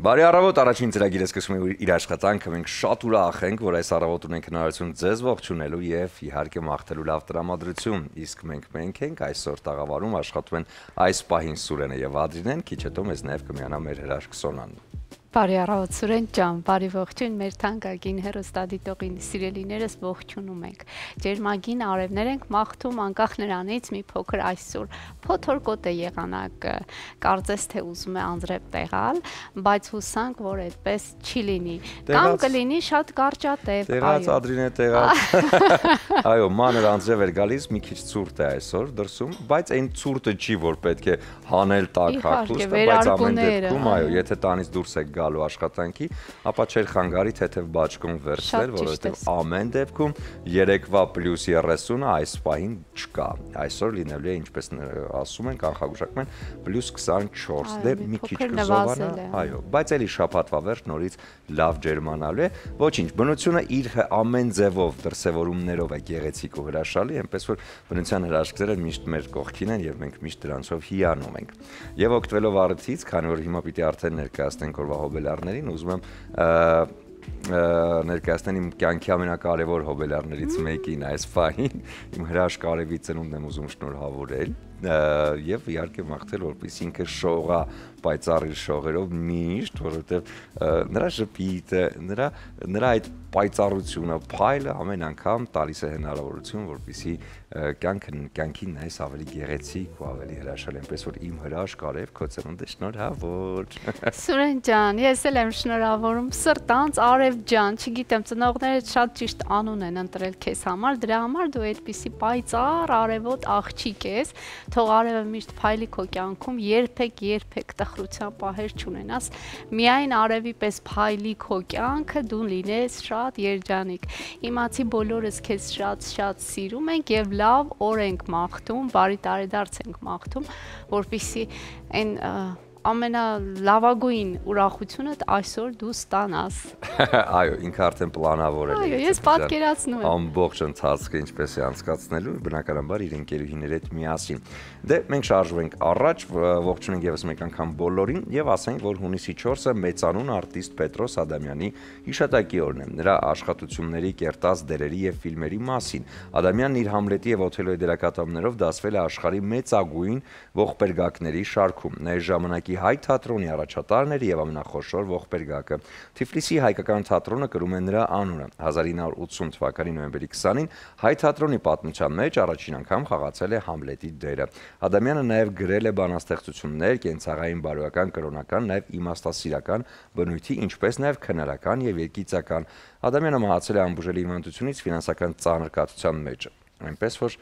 Բարի առավոտ, առաջին ծրագիրը սկսում է իր աշխատանքը, մենք շատ ուրախ ենք, որ այս առավոտ ունենք հնարավորություն ձեզ ողջունելու եւ իհարկե մաղթելու լավ տրամադրություն, իսկ մենք ենք այսօր տաղավարում աշխատում են այս պահին Սուրենը եւ Ադրինեն, քիչ հետո մեզ նաեւ կմիանա մեր հրաշք Սոնան։ Բարի առավոտ Սուրեն ջան, բարի ողջույն մեր թանկագին հեռուստադիտողի սիրելիներս ողջունում ենք։ Ջերմագին արևներ ենք մաղթում անկախ նրանից մի փոքր այսօր փոթորկոտ է եղանակը, կարծես թե ուզում է անձրև տեղալ, բայց հուսանք, որ այդպես չի լինի։ Կամ կլինի շատ կարճատև։ Տեղած Ադրինե տեղած։ Այո, մանր անձրև էր գալիս, մի քիչ ցուրտ է այսօր դրսում, բայց այն ցուրտը չի, որ պետք է հանել տակ հագուստը, բայց ամեն դեպքում, այո, եթե տանից դուրս եք գալու աշխատանքի, ապա չէր խանգարի թեթև բաճկոն վերցնել, որովհետև ամեն դեպքում երեկվա +30-ը այս պահին չկա։ Այսօր լինելու է, ինչպես ասում են, կանխագուշակում են +24, դե մի քիչ կզովանա, այո, բայց էլի շաբաթվա վերջ նորից լավ ջերմանալու է։ Ոչինչ, բնությունը իր ամեն ձևով դրսևորումներով է գեղեցիկ ու հրաշալի, այնպես որ բնության հրաշքները միշտ մեր կողքին են եւ մենք միշտ դրանցով հիանում ենք։ Եվ օգտվելով առիթից, քանի որ հիմա պիտի արդեն ներկայացնենք օրվա հոբելարներին, ուզում եմ ներկայացնել իմ կյանքի ամենակարևոր հոբելարներից մեկին այս պահին, իմ հրաշք Արևի ծնունդն եմ ուզում շնորհավորել եւ իհարկե մաղթել, որպեսզի ինքը շողա պայծառ իր շողերով միշտ, որովհետեւ նրա ժպիտը, նրա այդ պայծառությունը, փայլը ամեն անգամ տալիս է հնարավորություն, որպեսզի կյանքին նայես ավելի գեղեցիկ ու ավելի հրաշալի, այնպես որ իմ հրաշք Արև, քո ծնունդը շնորհավոր։ Սուրեն ջան, ես էլ եմ շնորհավորում սրտանց Արև ջան, չգիտեմ, ծնողներդ շատ ճիշտ անուն են ընտրել քեզ համար, դրա համար դու այդպիսի պայծառ արևոտ աղջիկ ես, թող Արևը միշտ փայլի քո կյանքում, երբեք տխրության պահեր չունենաս, միայն Արևի պես փայլի քո կյանքը, դու լինես շատ երջանիկ։ Իմացի բոլորս քեզ շատ սիրում ենք եւ լավ օր ենք մաղթում, բարի տարեդարձ ենք մաղթում, որպեսզի այն ամենալավագույն ուրախությունդ այսօր դու ստանաս։ Այո, ինքը արդեն պլանավորել է։ Այո, ես պատկերացնում եմ։ Ամբողջ ընթացքը ինչպես է անցկացնելու, բնականաբար իր ընկերուհիների հետ միասին։ Դե մենք շարժվենք առաջ, ողջունենք եւս մեկ անգամ բոլորին եւ ասենք, որ հունիսի 4-ը մեծանուն արտիստ Պետրոս Ադամյանի հիշատակի օրն է։ Նրա աշխատությունների, կերտած դերերի եւ ֆիլմերի մասին Ադամյանն իր Համլետի եւ Օթելոյի դերակատարումներով դասվել է աշխարհի մեծագույն ողբերգակների շարքում։ Նա այս ժամանակի հայ թատրոնի առաջատարն էր եւ ամենախոշոր ողբերգակը։ Թիֆլիսի հայկական թատրոնը կրում է նրա անունը։ 1980 թվականի նոյեմբերի 20-ին հայ թատրոնի պատմության մեջ առաջին անգամ խաղացել է Համլետի դերը։ Ադամյանը նաեւ գրել է բանաստեղծություններ, կենցաղային բարոյական, կրոնական, նաեւ իմաստասիրական բնույթի, ինչպես նաեւ քնարական եւ երգիծական։ Ադամյանը մահացել է անբուժելի հիվանդությունից ֆինանսական ծանր կաթության մեջ։ Այնպես որ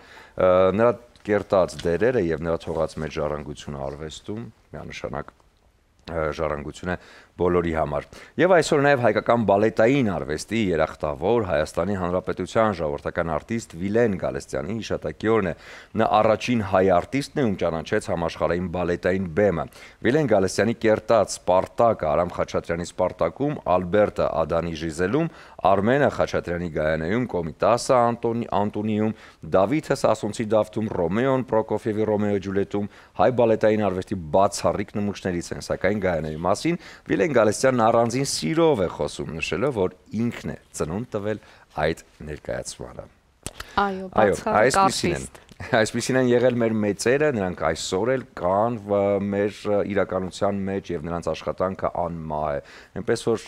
նրա կերտած դերերը եւ նրա թողած մեր ժառանգությունը արվեստում միանշանակ ժառանգություն է բոլորի համար։ Եվ այսօր նաև հայկական բալետային արվեստի երախտավոր Հայաստանի Հանրապետության ժողովրդական արտիստ Վիլեն Գալստյանի հիշատակի օրն է։ Նա առաջին հայ արտիստն է, ում ճանաչեց համաշխարհային բալետային բեմը։ Վիլեն Գալստյանի կերտած Սպարտակը Արամ Խաչատրյանի Սպարտակում, Ալբերտը Ադանի Ժիզելում, Արմենը Խաչատրյանի Գայանեում, Կոմիտասը Անտոնիում, Դավիթը Սասունցի Դավթում, Ռոմեոն Պրոկոֆիևի Ռոմեո Ջուլիետում հայ բալետային արվեստի բացառիկ նմուշներից են, սակայն Գայանեի մասին Վիլեն Գալստյանն առանձին սիրով է խոսում, նշելով, որ ինքն է ծնունդ տվել այդ ներկայացմանը։ Այո, բացառիկ արտիստ։ Այսպիսին են եղել մեր մեծերը, նրանք այսօր էլ կան մեր իրականության մեջ եւ նրանց աշխատանքը անմահ է։ Այնպես որ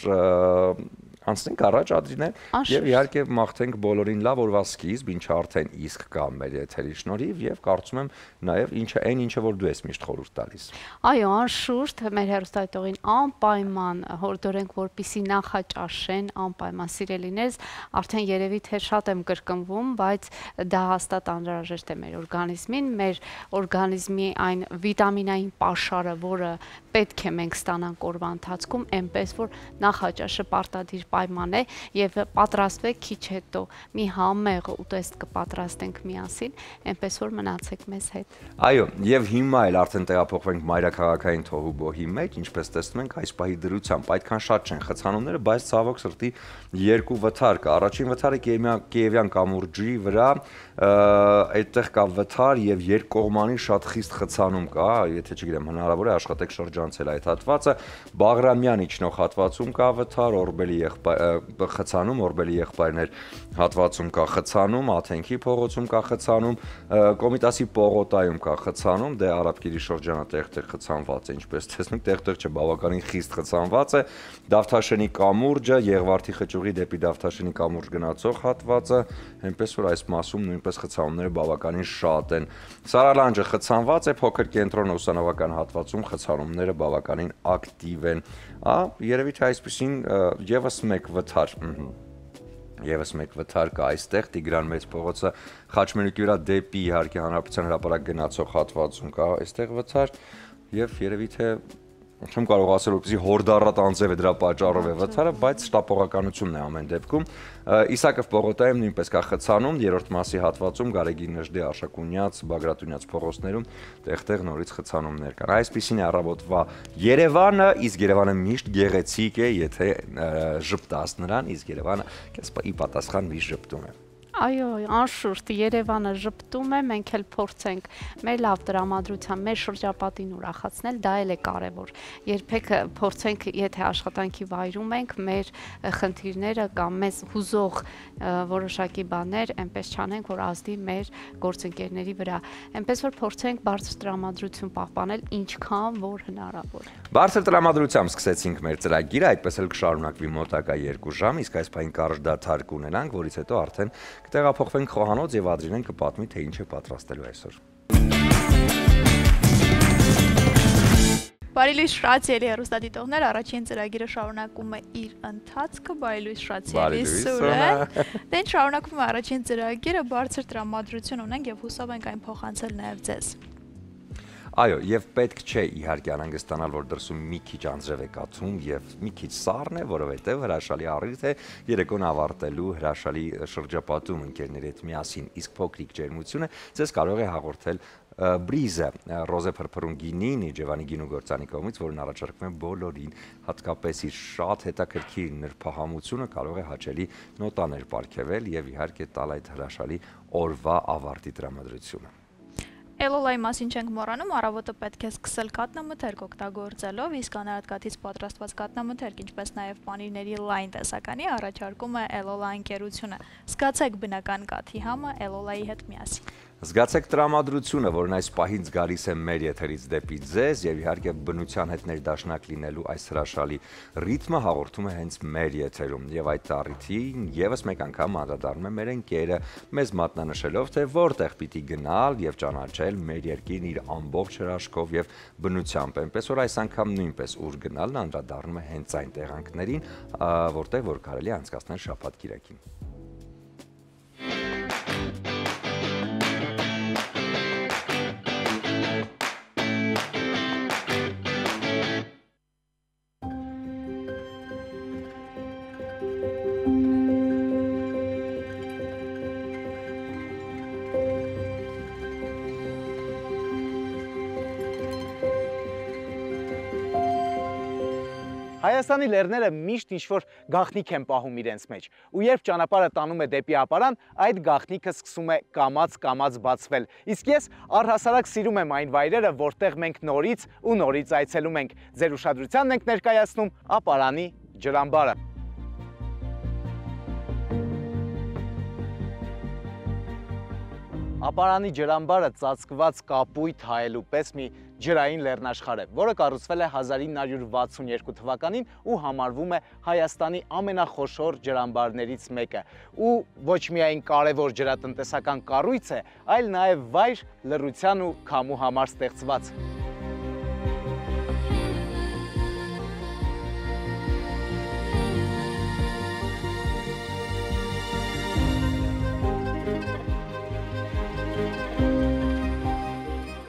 անցնենք առաջ Ադրինե եւ իհարկե մաղթենք բոլորին լավ օրվա սկիզբ, ինչը արդեն իսկ կա մեր եթերի շնորհիվ եւ կարծում եմ նաեւ ինչը որ դու ես միշտ խորհուրդ տալիս։ Այո, անշուշտ մեր հեռուստատողին անպայման հորդորենք, որպեսզի նախաճաշեն, անպայման սիրելիներս, արդեն երևի թե շատ եմ կրկնվում, բայց դա հաստատ անհրաժեշտ է մեր օրգանիզմին, մեր օրգանիզմի այն վիտամինային պաշարը, որը պետք է մենք ստանանք օրվա ընթացքում, այնպես որ նախաճաշը պարտադիր պայման է եւ պատրաստվեք քիչ հետո մի համեղ ուտեստ կպատրաստենք միասին, այնպես որ մնացեք մեզ հետ։ Այո, եւ հիմա էլ արդեն տեղափոխվենք մայրաքաղաքային թոհուբոհի մեջ, ինչպես տեսնում ենք այս պահի դրությամբ այդքան շատ չեն խցանումները, բայց ցավոք սրտի երկու վթար կա։ Առաջին վթարը Կիևյան կամուրջի վրա, այդտեղ կա վթար եւ երկկողմանի շատ խիստ խցանում կա, եթե չգիտեմ, հնարավոր է աշխատեք շրջանցել այդ հատվածը, Բաղրամյան իջնող հատվածում կա վթար, Օրբելի եղբայրներ հատվածում կա խցանում, Աթենքի փողոցում կա խցանում, Կոմիտասի պողոտայում կա խցանում, դե Արաբկիրի շրջանը տեղ-տեղ խցանված է, ինչպես տեսնում, տեղ-տեղ չէ, բավականին խիստ խցանված է, Դավթաշենի կամուրջը, Եղվարդի խճուղի դեպի Դավթաշենի կամուրջ գնացող հատվածը, այնպես որ այս մասում նույնպես խցանումները բավականին շատ են։ Սարալանջը խցանված է, փոքր կենտրոնը ուսանողական հատվածում խցանումները բավականին ակտիվ են։ Երևի թե այսպեսին Եվս մեկ վթար կա այստեղ Տիգրան Մեծ փողոցը Խաչմերուկի վրա դեպի իհարկե Հանրապետության հրապարակ գնացող հատվածում կա այստեղ վթար եւ երևի թե չեմ կարող ասել որպեսզի հորդառատ անձև է դրա պատճառով է վթարը, բայց շտապողականությունն է ամեն դեպքում։ Իսակով պողոտայում նույնպես կա խցանում, երրորդ մասի հատվածում Գարեգին Նժդե, Արշակունյաց, Բագրատունյաց փողոցներում տեղ-տեղ նորից խցանումներ կան։ Այսպիսին է առավոտվա Երևանը, իսկ Երևանը միշտ գեղեցիկ է, եթե ժպտաս նրան, իսկ Երևանը ի պատասխան միշտ ժպտում է։ Այո, անշուշտ Երևանը ժպտում է, մենք էլ փորձենք մեր լավ տրամադրությամբ մեր շրջապատին ուրախացնել, դա էլ է կարևոր։ Երբեք փորձենք, եթե աշխատանքի վայրում ենք, մեր խնդիրները կամ մեզ հուզող որոշակի բաներ այնպես չանենք, որ ազդի մեր գործընկերների վրա։ Այնպես որ փորձենք բարձր տրամադրություն պահպանել ինչքան որ հնարավոր է։ Բարձր տրամադրությամբ սկսեցինք մեր ծրագիրը, այդպես էլ կշարունակվի մոտակա 2 ժամ, իսկ այս պահին կարճ դադար կունենանք, որից հետո արդեն կտեղափոխվենք խոհանոց եւ Ադրինեն կպատմի, թե ինչ է պատրաստելու այսօր։ Բարի լույս Շրացիելի հեռուստադիտողներ, առաջին ծրագիրը շարունակում է իր ընթացքը, բարի լույս Շրացիելի Սուրեն։ Դե ինչ շարունակվում է առաջին ծրագիրը, բարձր տրամադրություն ունենք եւ հուսով ենք այն փոխանցել նաեւ ձեզ։ Այո, եւ պետք չէ իհարկե անհանգստանալ, որ դրսում մի քիչ անձրև է կաթում եւ մի քիչ սառն է, որովհետեւ հրաշալի առիթ է երեկոն ավարտելու հրաշալի շրջապատում ընկերների հետ միասին, իսկ փոքրիկ ջերմությունը ձեզ կարող է հաղորդել բրիզը, ռոզե փրփրուն գինին, Իջևանի գինու գործանի կողմից, որն առաջարկվում է բոլորին, հատկապես իր շատ հետաքրքիր նրբահամությունը կարող է հաճելի նոտաներ պարգևել եւ իհարկե տալ այդ հրաշալի օրվա ավարտի տրամադրությունը։ Էլոլայի մասին չենք մոռանում, առավոտը պետք է սկսել կատնամթերք օգտագործելով, իսկ անարատկաթից պատրաստված կատնամթերք, ինչպես նաև պանիրների լայն տեսականի առաջարկում է Էլոլա ընկերությունը։ Զգացեք բնական կաթի համը Էլոլայի հետ միասին։ Զգացեք տրամադրությունը, որն այս պահից գալիս է մեր եթերից դեպի ձեզ եւ իհարկե բնության հետ ներդաշնակ լինելու այս հրաշալի ռիթմը հաղորդում է հենց մեր եթերում եւ այդ առիթին եւս մեկ անգամ անդրադառնում է մեր ընկերը մեզ մատնանշելով թե որտեղ պիտի գնալ եւ ճանաչել մեր երկիրն իր ամբողջ հրաշքով եւ բնությամբ, այնպես որ այս անգամ նույնպես ուր գնալն անդրադառնում է հենց այն տեղանքներին, որտեղ որ կարելի է անցկացնել շաբաթ-կիրակին։ Հայաստանի լեռները միշտ ինչ-որ գաղտնիք են պահում իրենց մեջ, ու երբ ճանապարհը տանում է դեպի ապարան, այդ գաղտնիքը սկսում է կամաց բացվել։ Իսկ ես առհասարակ սիրում եմ այն վայրերը, որտեղ մենք նորից ու նորից այցելում ենք։ Ձեր ուշադրությանն ենք ներկայացնում ապարանի ջրամբարը։ Ապարանի ջրամբարը ծածկված կապույտ հայելու պես մի ջրային լեռնաշխարհ է, որը կառուցվել է 1962 թվականին ու համարվում է Հայաստանի ամենախոշոր ջրամբարներից մեկը։ Ու ոչ միայն կարևոր ջրատնտեսական կառույց է, այլ նաև վայր լռության ու քամու համար ստեղծված։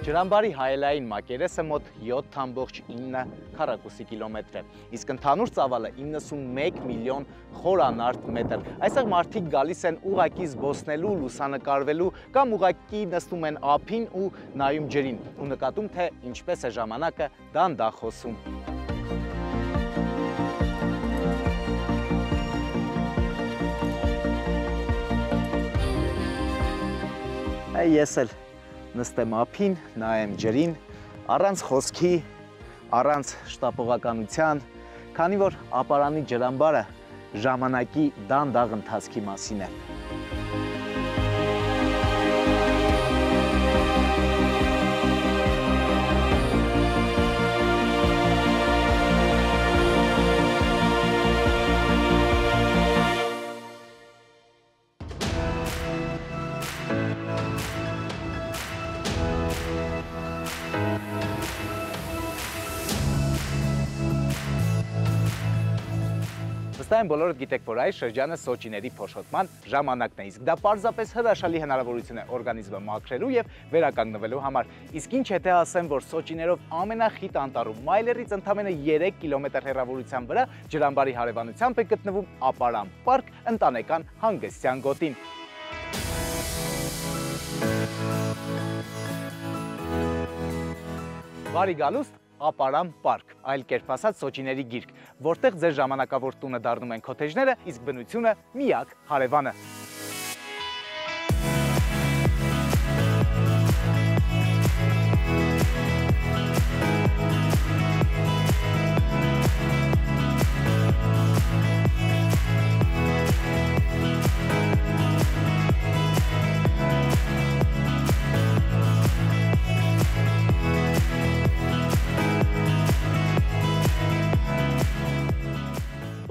Ջրամբարի հայելային մակերեսը մոտ 7,9 քառակուսի կիլոմետր է, իսկ ընդհանուր ծավալը 91 միլիոն խորանարդ մետր։ Այստեղ մարդիկ գալիս են ուղղակի զբոսնելու, լուսանկարվելու կամ ուղղակի նստում են ափին ու նայում ջրին ու նկատում, թե ինչպես է ժամանակը դանդաղ հոսում։ Ես էլ նստեմ ափին, նայեմ ջրին, առանց խոսքի, առանց շտապողականության, քանի որ ապարանի ջրամբարը ժամանակի դանդաղ ընթացքի մասին է։ Վստահ եմ բոլորդ գիտեք, որ այս շրջանը սոճիների փոշոտման ժամանակն է, իսկ դա պարզապես հրաշալի հնարավորություն է օրգանիզմը մաքրելու եւ վերականգնվելու համար։ Իսկ ինչ եթե ասեմ, որ սոճիներով ամենախիտ անտառում մայլերից ընդամենը 3 կիլոմետր հեռավորության վրա ջրամբարի հարևանությամբ է գտնվում Ապարան պարկ ընտանեկան հանգստյան գոտին։ Բարի գալուստ Ապարան պարկ, այլ կերպ ասած սոճիների գիրք, որտեղ ձեր ժամանակավոր տունը դառնում են քոթեջները, իսկ բնությունը միակ հարևանը։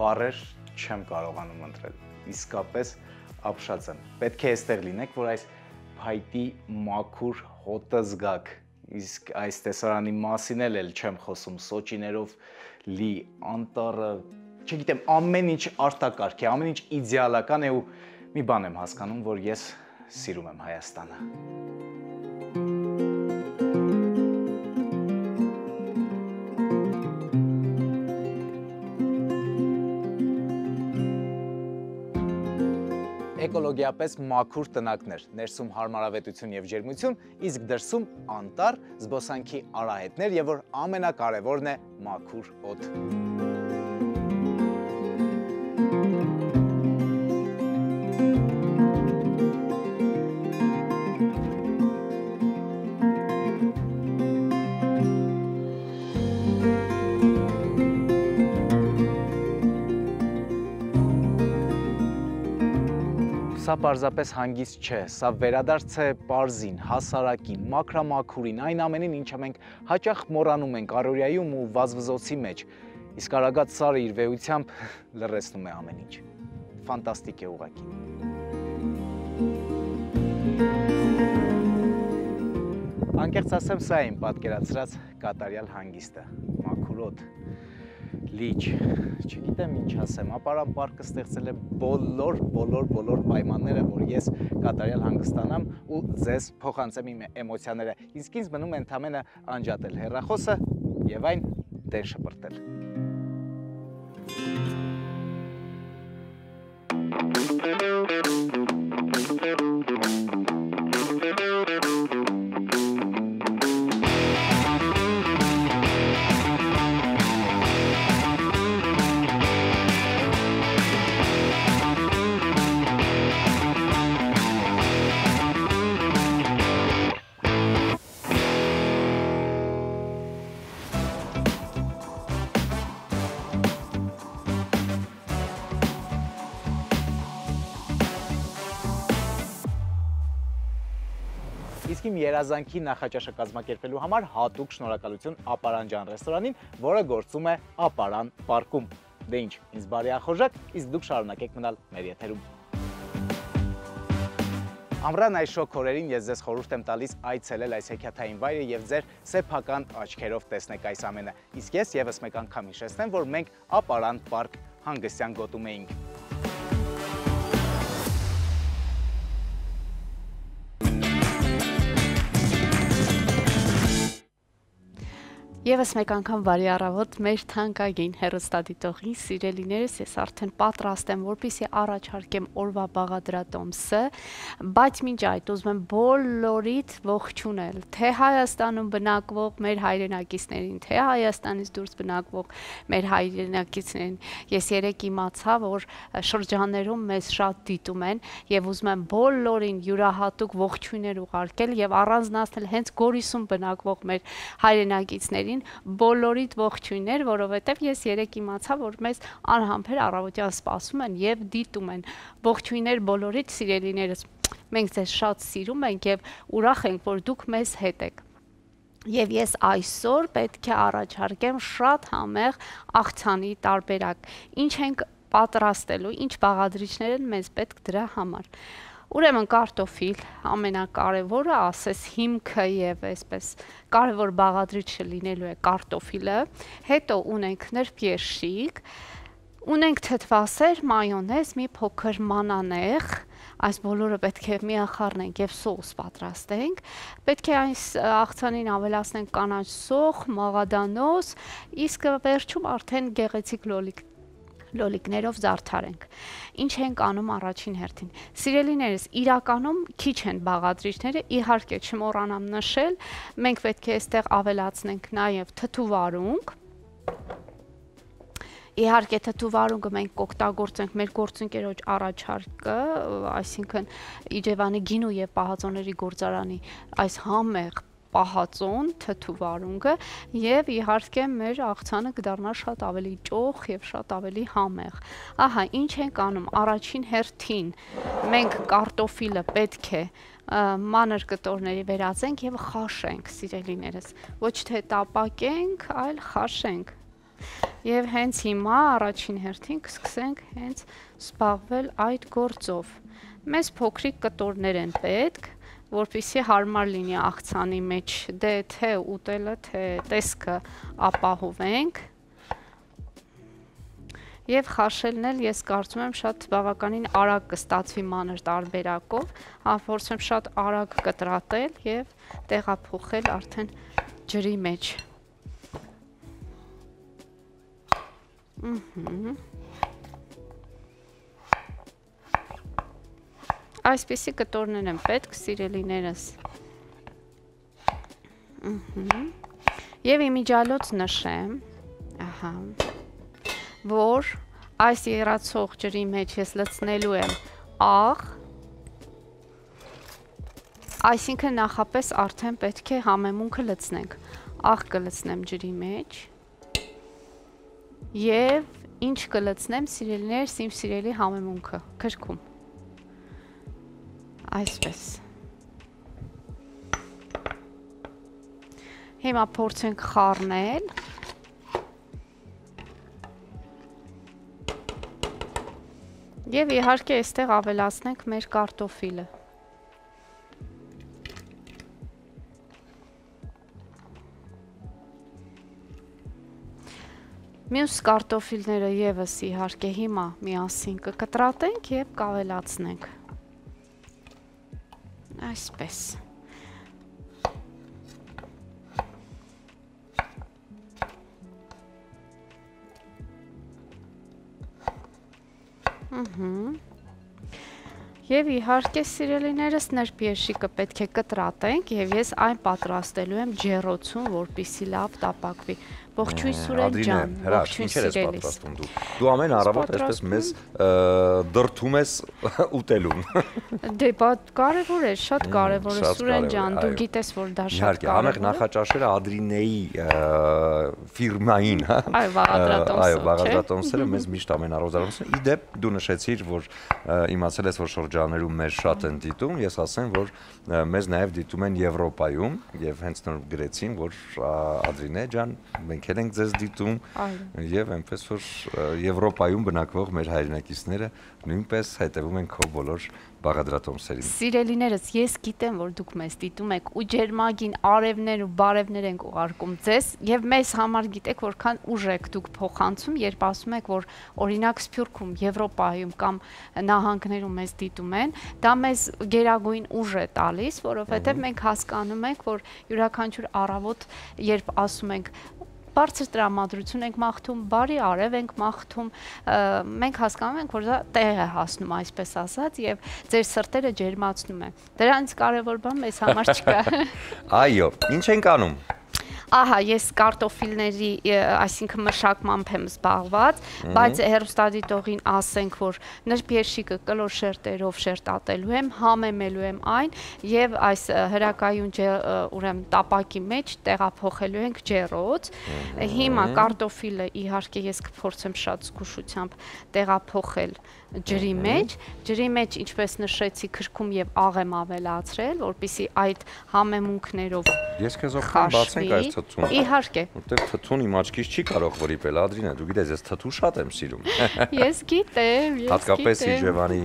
Բառեր չեմ կարողանում ընտրել, իսկապես ապշած եմ։ Պետք է այստեղ լինեք, որ այս փայտի մաքուր հոտը զգաք, իսկ այս տեսարանի մասին էլ չեմ խոսում, սոճիներով լի անտառը, չգիտեմ, ամեն ինչ արտակարգ է, ամեն ինչ իդեալական է ու մի բան եմ հասկանում, որ ես սիրում եմ Հայաստանը։ Էկոլոգիապես մաքուր տնակներ, ներսում հարմարավետություն եւ ջերմություն, իսկ դրսում անտառ, զբոսանքի արահետներ եւ որ ամենակարևորն է մաքուր օդ։ Սա պարզապես հանգիստ չէ, սա վերադարձ է պարզին, հասարակին, մաքրամաքուրին, այն ամենին, ինչը մենք հաճախ մոռանում ենք առօրյայում ու վազվզոցի մեջ, իսկ արագած սարը իր վեհությամբ լռեցնում է ամեն ինչ։ Ֆանտաստիկ է ուղղակի։ Անկեղծ ասեմ, սա է իմ պատկերացրած կատարյալ հանգիստը, մաքուր օդ, լիճ, չգիտեմ ինչ ասեմ, Ապարան պարկը ստեղծել է բոլոր պայմանները, որ ես կատարյալ հանգստանամ ու ձեզ փոխանցեմ իմ էմոցիաները, իսկ ինձ մնում է ընդամենը անջատել հեռախոսը եւ այն դեն շպրտել։ Իսկ իմ երազանքի նախաճաշը կազմակերպելու համար հատուկ շնորհակալություն Ապարան ջան ռեստորանին, որը գործում է Ապարան պարկում։ Դե ինչ, ինձ բարի ախորժակ, իսկ դուք շարունակեք մնալ մեր եթերում։ Ամռան այս շոգ օրերին ես ձեզ խորհուրդ եմ տալիս այցելել այս հեքիաթային վայրը եւ ձեր սեփական աչքերով տեսնեք այս ամենը։ Իսկ ես եւս մեկ անգամ հիշեցնեմ, որ մենք Ապարան պարկ հանգստյան գոտում էինք։ Եվս մեկ անգամ բարի առավոտ մեր թանկագին հեռուստադիտողի սիրելիներս, ես արդեն պատրաստ եմ, որպեսզի առաջարկեմ օրվա բաղադրատոմսը, բայց մինչ այդ ուզում եմ բոլորիդ ողջունել, թե Հայաստանում բնակվող մեր հայրենակիցներին, թե Հայաստանից դուրս բնակվող մեր հայրենակիցներին։ Ես երեք իմացա, որ շրջաններում մեզ շատ դիտում են եւ ուզում եմ բոլորին յուրահատուկ ողջույններ ուղարկել եւ առանձնացնել հենց Գորիսում բնակվող մեր հայրենակիցներին բոլորիդ ողջույններ, որովհետև ես երեք իմացա, որ մեզ անհամբեր առավոտյան սպասում են եւ դիտում են։ Ողջույններ բոլորիդ սիրելիներս։ Մենք ձեզ շատ սիրում ենք եւ ուրախ ենք, որ դուք մեզ հետ եք։ Եվ ես այսօր պետք է առաջարկեմ շատ համեղ աղցանի տարբերակ։ Ինչ ենք պատրաստելու, ինչ բաղադրիչներ են մեզ պետք դրա համար։ Ուրեմն կարտոֆիլ, ամենակարևորը, ասես հիմքը եւ այսպես կարևոր բաղադրիչը լինելու է կարտոֆիլը, հետո ունենք նրբերշիկ, ունենք թթվասեր, մայոնեզ, մի փոքր մանանեխ, այս բոլորը պետք է միախառնենք եւ սոուս պատրաստենք, պետք է այս աղցանին ավելացնենք կանաչ սոխ, մաղադանոց, իսկ վերջում արդեն գեղեցիկ լոլիկներով զարդարենք։ Ինչ ենք անում առաջին հերթին։ Սիրելիներս, իրականում քիչ են բաղադրիչները, իհարկե չմոռանամ նշել, մենք պետք է այստեղ ավելացնենք նաև թթուվարունգ։ Իհարկե թթուվարունգը մենք կօգտագործենք մեր գործընկերոջ առաջարկը, այսինքն Իջևանի գինու եւ պահածոների գործարանի այս համեղ պահածոն, թթուվարունգը եւ իհարկե մեր աղցանը կդառնա շատ ավելի ճոխ եւ շատ ավելի համեղ։ Ահա, ինչ ենք անում առաջին հերթին։ Մենք կարտոֆիլը պետք է մանր կտորների վերածենք եւ խաշենք, սիրելիներս։ Ոչ թե տապակենք, այլ խաշենք։ Եվ հենց հիմա առաջին հերթին կսկսենք հենց զբաղվել այդ գործով։ Մեզ փոքրիկ կտորներ են պետք, որպեսզի հարմար լինի աղցանի մեջ դե թե ուտելը, թե տեսքը ապահովենք։ Եվ խաշելն էլ ես կարծում եմ շատ բավականին արագ կստացվի մանր տարբերակով, փորձեմ շատ արագ կտրատել եւ տեղափոխել արդեն ջրի մեջ։ Այսպիսի կտորներ են պետք, սիրելիներս։ Եվ իմիջիալոց նշեմ, որ այս եռացող ջրի մեջ ես լցնելու եմ աղ, այսինքն նախապես արդեն պետք է համեմունքը լցնենք։ Աղ կլցնեմ ջրի մեջ եւ ինչ կլցնեմ, սիրելիներս, իմ սիրելի համեմունքը, քրքում։ Այսպես։ Հիմա փորձենք խառնել։ Եվ իհարկե այստեղ ավելացնենք մեր կարտոֆիլը։ Մյուս կարտոֆիլները եւս իհարկե հիմա միասին կկտրատենք եւ կավելացնենք։ Այսպես։ Եվ իհարկե սիրելիներս նրբերշիկը պետք է կտրատենք եւ ես այն պատրաստելու եմ ջեռոցում, որպեսզի լավ տապակվի։ Ողջույն Սուրեն ջան, ողջույն սիրելիս։ Դու ամեն առավոտ այսպես մեզ դրթում ես ուտելուն։ Դե կարևոր է, շատ կարևոր է Սուրեն ջան, դու գիտես, որ դա շատ կարևոր է։ Համեղ նախաճաշերը Ադրինեի ֆիրմային, հա։ Այո, բաղադրատոմսերը մեզ միշտ ամեն առավոտ։ Իդեպ դու նշեցիր, որ իմացել ես, որ շրջաներում մեզ շատ են դիտում, ես ասեմ, որ մեզ նաև դիտում են Եվրոպայում եւ հենց նոր գրեցին, որ Ադրինե ջան, մենք ենք ձեզ դիտում եւ այնպես որ Եվրոպայում բնակվող մեր հայրենակիցները նույնպես հետևում են քո բոլոր բաղադրատոմսերին։ Սիրելիներս, ես գիտեմ, որ դուք մեզ դիտում եք ու ջերմագին արևներ ու բարևներ ենք ուղարկում ձեզ եւ մեզ համար գիտեք որքան ուժ եք դուք փոխանցում, երբ ասում եք, որ օրինակ Սփյուռքում, Եվրոպայում կամ նահանգներում մեզ դիտում են, դա մեզ գերագույն ուժ է տալիս, որովհետեւ մենք հասկանում ենք, որ յուրաքանչյուր առավոտ, երբ ասում ենք բարձր տրամադրություն ենք մաղթում, բարի արև ենք մաղթում, մենք հասկանում ենք, որ դա տեղ է հասնում, այսպես ասած, եւ ձեր սրտերը ջերմացնում է։ Դրանից կարևոր բան մեզ համար չկա։ Այո, ինչ ենք անում։ Ահա, ես կարտոֆիլների, այսինքն մշակմամբ եմ զբաղված, բայց հեռուստադիտողին ասենք, որ նրբերշիկը կլոր շերտերով շերտատելու եմ, համեմելու եմ այն եւ այս հրակայուն ուրեմն տապակի մեջ տեղափոխելու ենք ջեռոց։ Հիմա կարտոֆիլը իհարկե ես կփորձեմ շատ զգուշությամբ տեղափոխել ջրի մեջ ինչպես նշեցի քրքում եւ աղ եմ ավելացրել, որպեսզի այդ համեմունքներով Ես քեզ օգնում բացենք այս թթուն։ Իհարկե։ Որտեղ թթուն իմ աչքից չի կարող վրիպել, Ադրինա, դու գիտես, ես թթու շատ եմ սիրում։ Ես գիտեմ, Հատկապես Իջևանի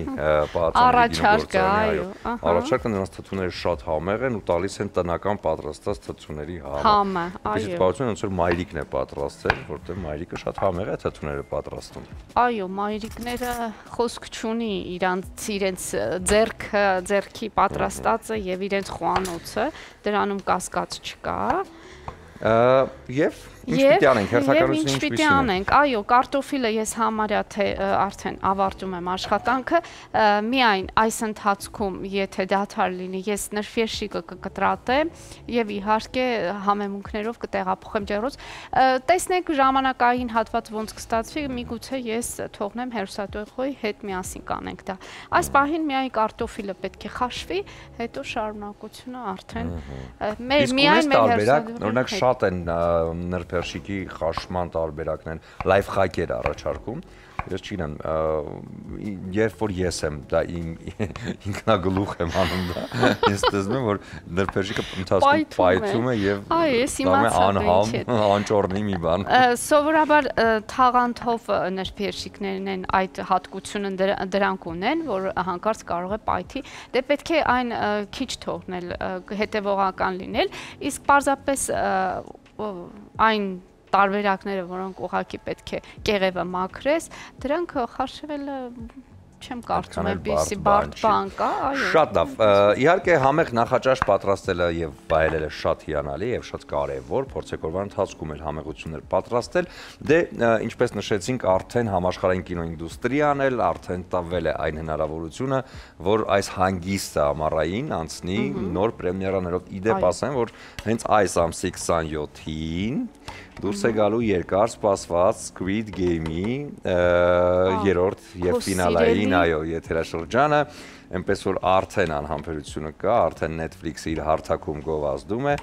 առաջարկը, այո։ Առաջարկը նրանց թթուները շատ համեղ են ու տալիս են տնական պատրաստած թթուների համը, այո։ Իսկ բացությունը ոնց որ մայրիկն է պատրաստել, որտեղ մայրիկը շատ համեղ է թթուները պատրաստում։ Այո, մայրիկները խոսք չունի իրենց ձեռքի պատրաստածը եւ իրենց խոհանոցը, դրանում կասկած չկա։ Եվ ինչ պիտի անենք, հերթականությունը ինչ պիտի անենք, այո, կարտոֆիլը ես համարյա թե արդեն ավարտում եմ աշխատանքը, միայն այս ընթացքում, եթե դադար լինի, ես նրբերշիկը կկտրատեմ եւ իհարկե համեմունքներով կտեղափոխեմ ջեռոց։ Տեսնենք ժամանակային հատված ոնց կստացվի, միգուցե ես թողնեմ հեռուստադիտողի հետ միասին կանենք դա։ Այս պահին միայն կարտոֆիլը պետք է խաշվի, հետո շարունակությունը արդեն միայն մեր հեռուստադիտողի օրինակ շատ են նրբերշիկի խաշման տարբերակներ, լայվ խակեր առաջարկում։ Ես չգիտեմ, երբ որ ես եմ դա ինքնագլուխ եմ անում դա, ես տեսնում եմ, որ նրբերշիկը ընթացքում պայթում է եւ դառնում է անհամ, անճոռնի մի բան։ Սովորաբար թաղանթով նրբերշիկներն են այդ հատկությունը դրանք ունեն, որ հանկարծ կարող է պայթի, դե պետք է այն քիչ թողնել, հետևողական լինել, իսկ պարզապես այն տարբերակները, որոնք ուղղակի պետք է կեղևը մաքրես, դրանք խաշվելը չեմ կարծում այնպիսի բարդ բան կա, այո։ Շատ լավ։ Իհարկե համեղ նախաճաշ պատրաստելը եւ վայելելը շատ հիանալի եւ շատ կարեւոր, փորձեք օրվա ընթացքում էլ համեղություններ պատրաստել։ Դե ինչպես նշեցինք, արդեն համաշխարհային կինոինդուստրիան էլ արդեն տվել է այն հնարավորությունը, որ այս հանգիստը ամառային անցնի նոր պրեմիերաներով։ Իդեպ ասեմ, որ հենց այս ամսի 27-ին դուրս է գալու երկար սպասված Squid Game-ի երրորդ եւ ֆինալային, այո, եթերաշրջանը, այնպես որ արդեն անհամբերությունը կա, արդեն Netflix-ը իր հարթակում գովազդում է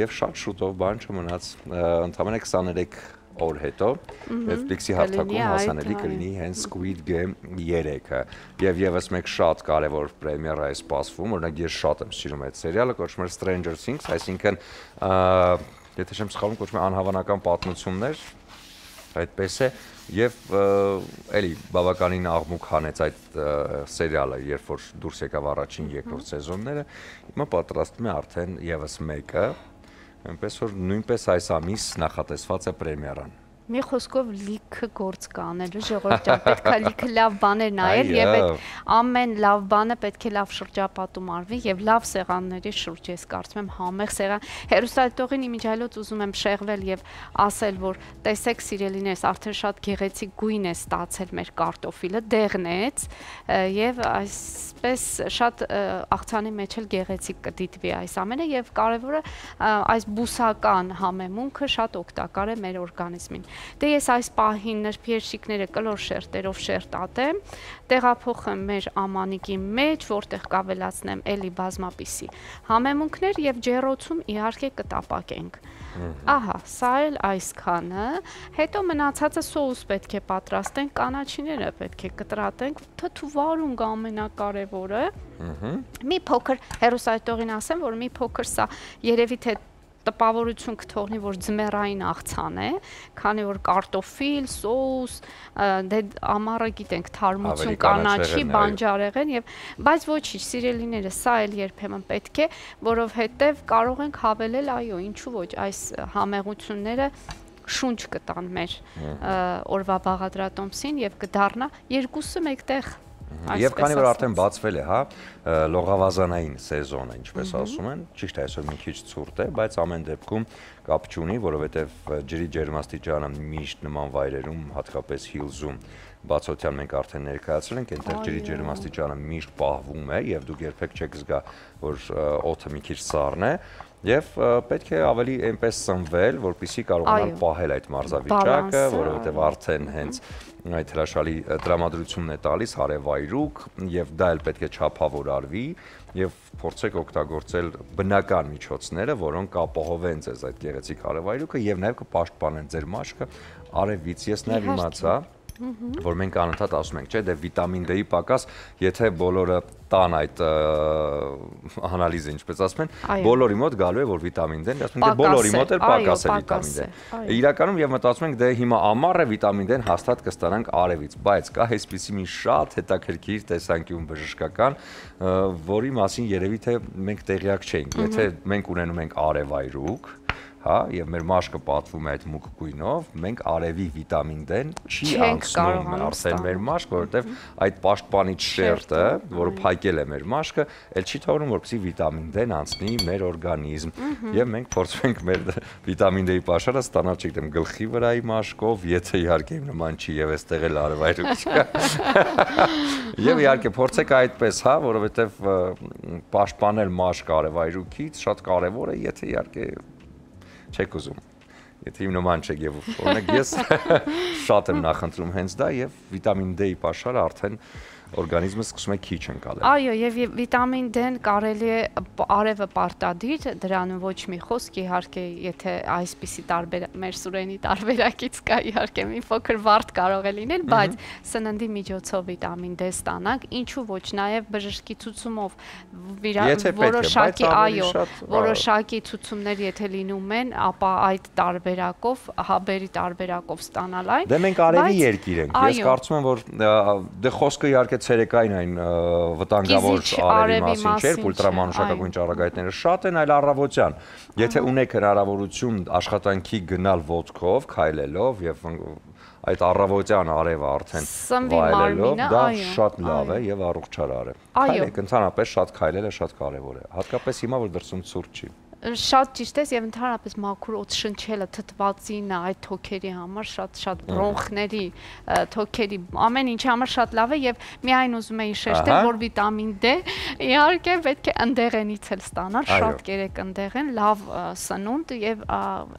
եւ շատ շուտով բան չմնաց, ընդամենը 23 օր հետո Netflix-ի հարթակում հասանելի կլինի հենց Squid Game 3-ը եւ եւս մեկ շատ կարեւոր պրեմիերա է սպասվում, օրինակ ես շատ եմ սիրում այդ սերիալը, կոչվում է Stranger Things, այսինքն եթե չեմ սխալվում, կոչվում է անհավանական պատմություններ, այդպես է, եւ էլի բավականին աղմուկ հանեց այդ սերիալը, երբ որ դուրս եկավ առաջին երկրորդ սեզոնները, հիմա պատրաստվում է արդեն եւս մեկը, այնպես որ նույնպես այս ամիս նախատեսված է պրեմիերան։ Մի խոսքով լիքը գործ կանելու ժողովուրդ ջան, պետք է լիքը լավ բաներ նայել եւ այդ ամեն լավ բանը պետք է լավ շրջապատում արվի եւ լավ սեղանների շուրջ, ես կարծում եմ համեղ սեղան։ Հեռուստադիտողին իմիջայլոց ուզում եմ շեղվել եւ ասել, որ տեսեք սիրելիներս, արդեն շատ գեղեցիկ գույն է ստացել մեր կարտոֆիլը, դեղնեց եւ այսպես շատ աղցանի մեջ էլ գեղեցիկ կդիտվի այս ամենը եւ կարեւորը այս բուսական համեմունքը շատ օգտակար է մեր օրգանիզմին։ Դե ես այս պահին նրբերշիկները կլոր շերտերով շերտատեմ, տեղափոխեմ մեր ամանիկի մեջ, որտեղ կավելացնեմ էլի բազմապիսի համեմունքներ եւ ջեռոցում իհարկե կտապակենք։ Ահա, սա էլ այսքանը, հետո մնացածը սոուս պետք է պատրաստենք, կանաչիները պետք է կտրատենք, թթու վարունգ ամենակարևորը։ Մի փոքր հեռուստադիտողին ասեմ, որ մի փոքր սա երևի թե տպավորություն կթողնի, որ ձմեռային աղցան է, քանի որ կարտոֆիլ, սոուս, դե ամառը գիտենք թարմություն կանաչի, բանջարեղեն եւ բայց ոչինչ, սիրելիները, սա էլ երբեմն պետք է, որովհետեւ կարող ենք հավելել, այո, ինչու ոչ, այս համեղությունները շունչ կտան մեր օրվա բաղադրատոմսին եւ կդառնա երկուսը մեկտեղ Եվ քանի որ արդեն բացվել է, հա, լողավազանային սեզոնը, ինչպես ասում են, ճիշտ է, այսօր մի քիչ ցուրտ է, բայց ամեն դեպքում կապ չունի, որովհետև ջրի ջերմաստիճանը միշտ նման վայրերում, հատկապես հիլզում, բացօթյան մենք արդեն ներկայացրել ենք, այնտեղ ջրի ջերմաստիճանը միշտ պահվում է եւ դուք երբեք չեք զգա, որ օդը մի քիչ սառն է եւ պետք է ավելի այնպես սնվել, որպեսզի կարողանալ պահել այդ մարզավիճակը, որովհետեւ արդեն հենց այդ հրաշալի տրամադրությունն է տալիս հարևայրուք եւ դա էլ պետք է չափավոր արվի եւ փորձեք օգտագործել բնական միջոցները, որոնք կապահովեն ձեզ այդ գեղեցիկ հարևայրուքը եւ նաեւ կպաշտպանեն ձեր մաշկը արևից։ Ես նաեւ իմացա, որ մենք անընդհատ ասում ենք, չէ, դե վիտամին D-ի պակաս, եթե բոլորը տան այդ անալիզը, ինչպես ասում են, բոլորի մոտ գալու է, որ վիտամին D-ն, ասում ենք, դե բոլորի մոտ էլ պակաս է վիտամին D։ Իրականում եւ մտածում ենք, դե հիմա ամառ է, վիտամին D-ն հաստատ կստանանք արևից, բայց կա այսպիսի մի շատ հետաքրքիր տեսանկյուն բժշկական, որի մասին երևի թե մենք տեղյակ չենք, եթե մենք ունենում ենք արևայրուք, հա, եւ մեր մաշկը պատվում է այդ մուգ գույնով, մենք արևի վիտամին D-ն չի անցնում արդեն մեր մաշկ, որովհետեւ այդ պաշտպանիչ շերտը, որը փակել է մեր մաշկը, ել չի թողնում, որպեսզի վիտամին D-ն անցնի մեր օրգանիզմ։ Եվ մենք փորձում ենք մեր վիտամին D-ի պաշարը ստանալ, չգիտեմ, գլխի վրայի մաշկով, եթե իհարկե նման չի եւ այստեղ էլ արևայրուք չկա։ Եվ իհարկե փորձեք այդպես, հա, որովհետեւ պաշտպանել մաշկ արևայրուքից շատ կարեւոր է, եթե իհարկե չեք ուզում, եթե իմ նման չեք եւ օրինակ ես շատ եմ նախընտրում հենց դա եւ վիտամին D-ի պաշարը արդեն օրգանիզմը սկսում է քիչ ընկալել։ Այո, եւ վիտամին D-ն կարելի է արևը պարտադիր, դրանում ոչ մի խոսք, իհարկե, եթե այսպիսի մեր Սուրենի տարբերակից կա, իհարկե մի փոքր վարդ կարող է լինել, բայց սննդի միջոցով վիտամին D ստանանք, ինչու ոչ, նաեւ բժշկի ցուցումով որոշակի, այո, որոշակի ցուցումներ եթե լինում են, ապա այդ տարբերակով, հաբերի տարբերակով ստանալ այն։ Դե մենք արևի երկիր ենք։ Ես կարծում եմ, որ դե խոսքը իհարկե ցերեկային այն վտանգավոր արևի մասին չէ, ուլտրամանուշակագույն ճառագայթները շատ են, այլ առավոտյան։ Եթե ունեք հնարավորություն աշխատանքի գնալ ոտքով, քայլելով եւ այդ առավոտյան արևը արդեն վայելելով, դա շատ լավ է եւ առողջարար է։ Քայլեք, ընդհանրապես շատ քայլելը շատ կարեւոր է, հատկապես հիմա որ դրսում ցուրտ չի։ Շատ ճիշտ է եւ ընդհանրապես մաքուր օդ շնչելը թթվածինը այդ թոքերի համար շատ բրոնխների թոքերի ամեն ինչի համար շատ լավ է եւ միայն ուզում էի շեշտել որ վիտամին D իհարկե պետք է ընդեղենից էլ ստանալ շատ կերեք ընդեղեն լավ սնունդ եւ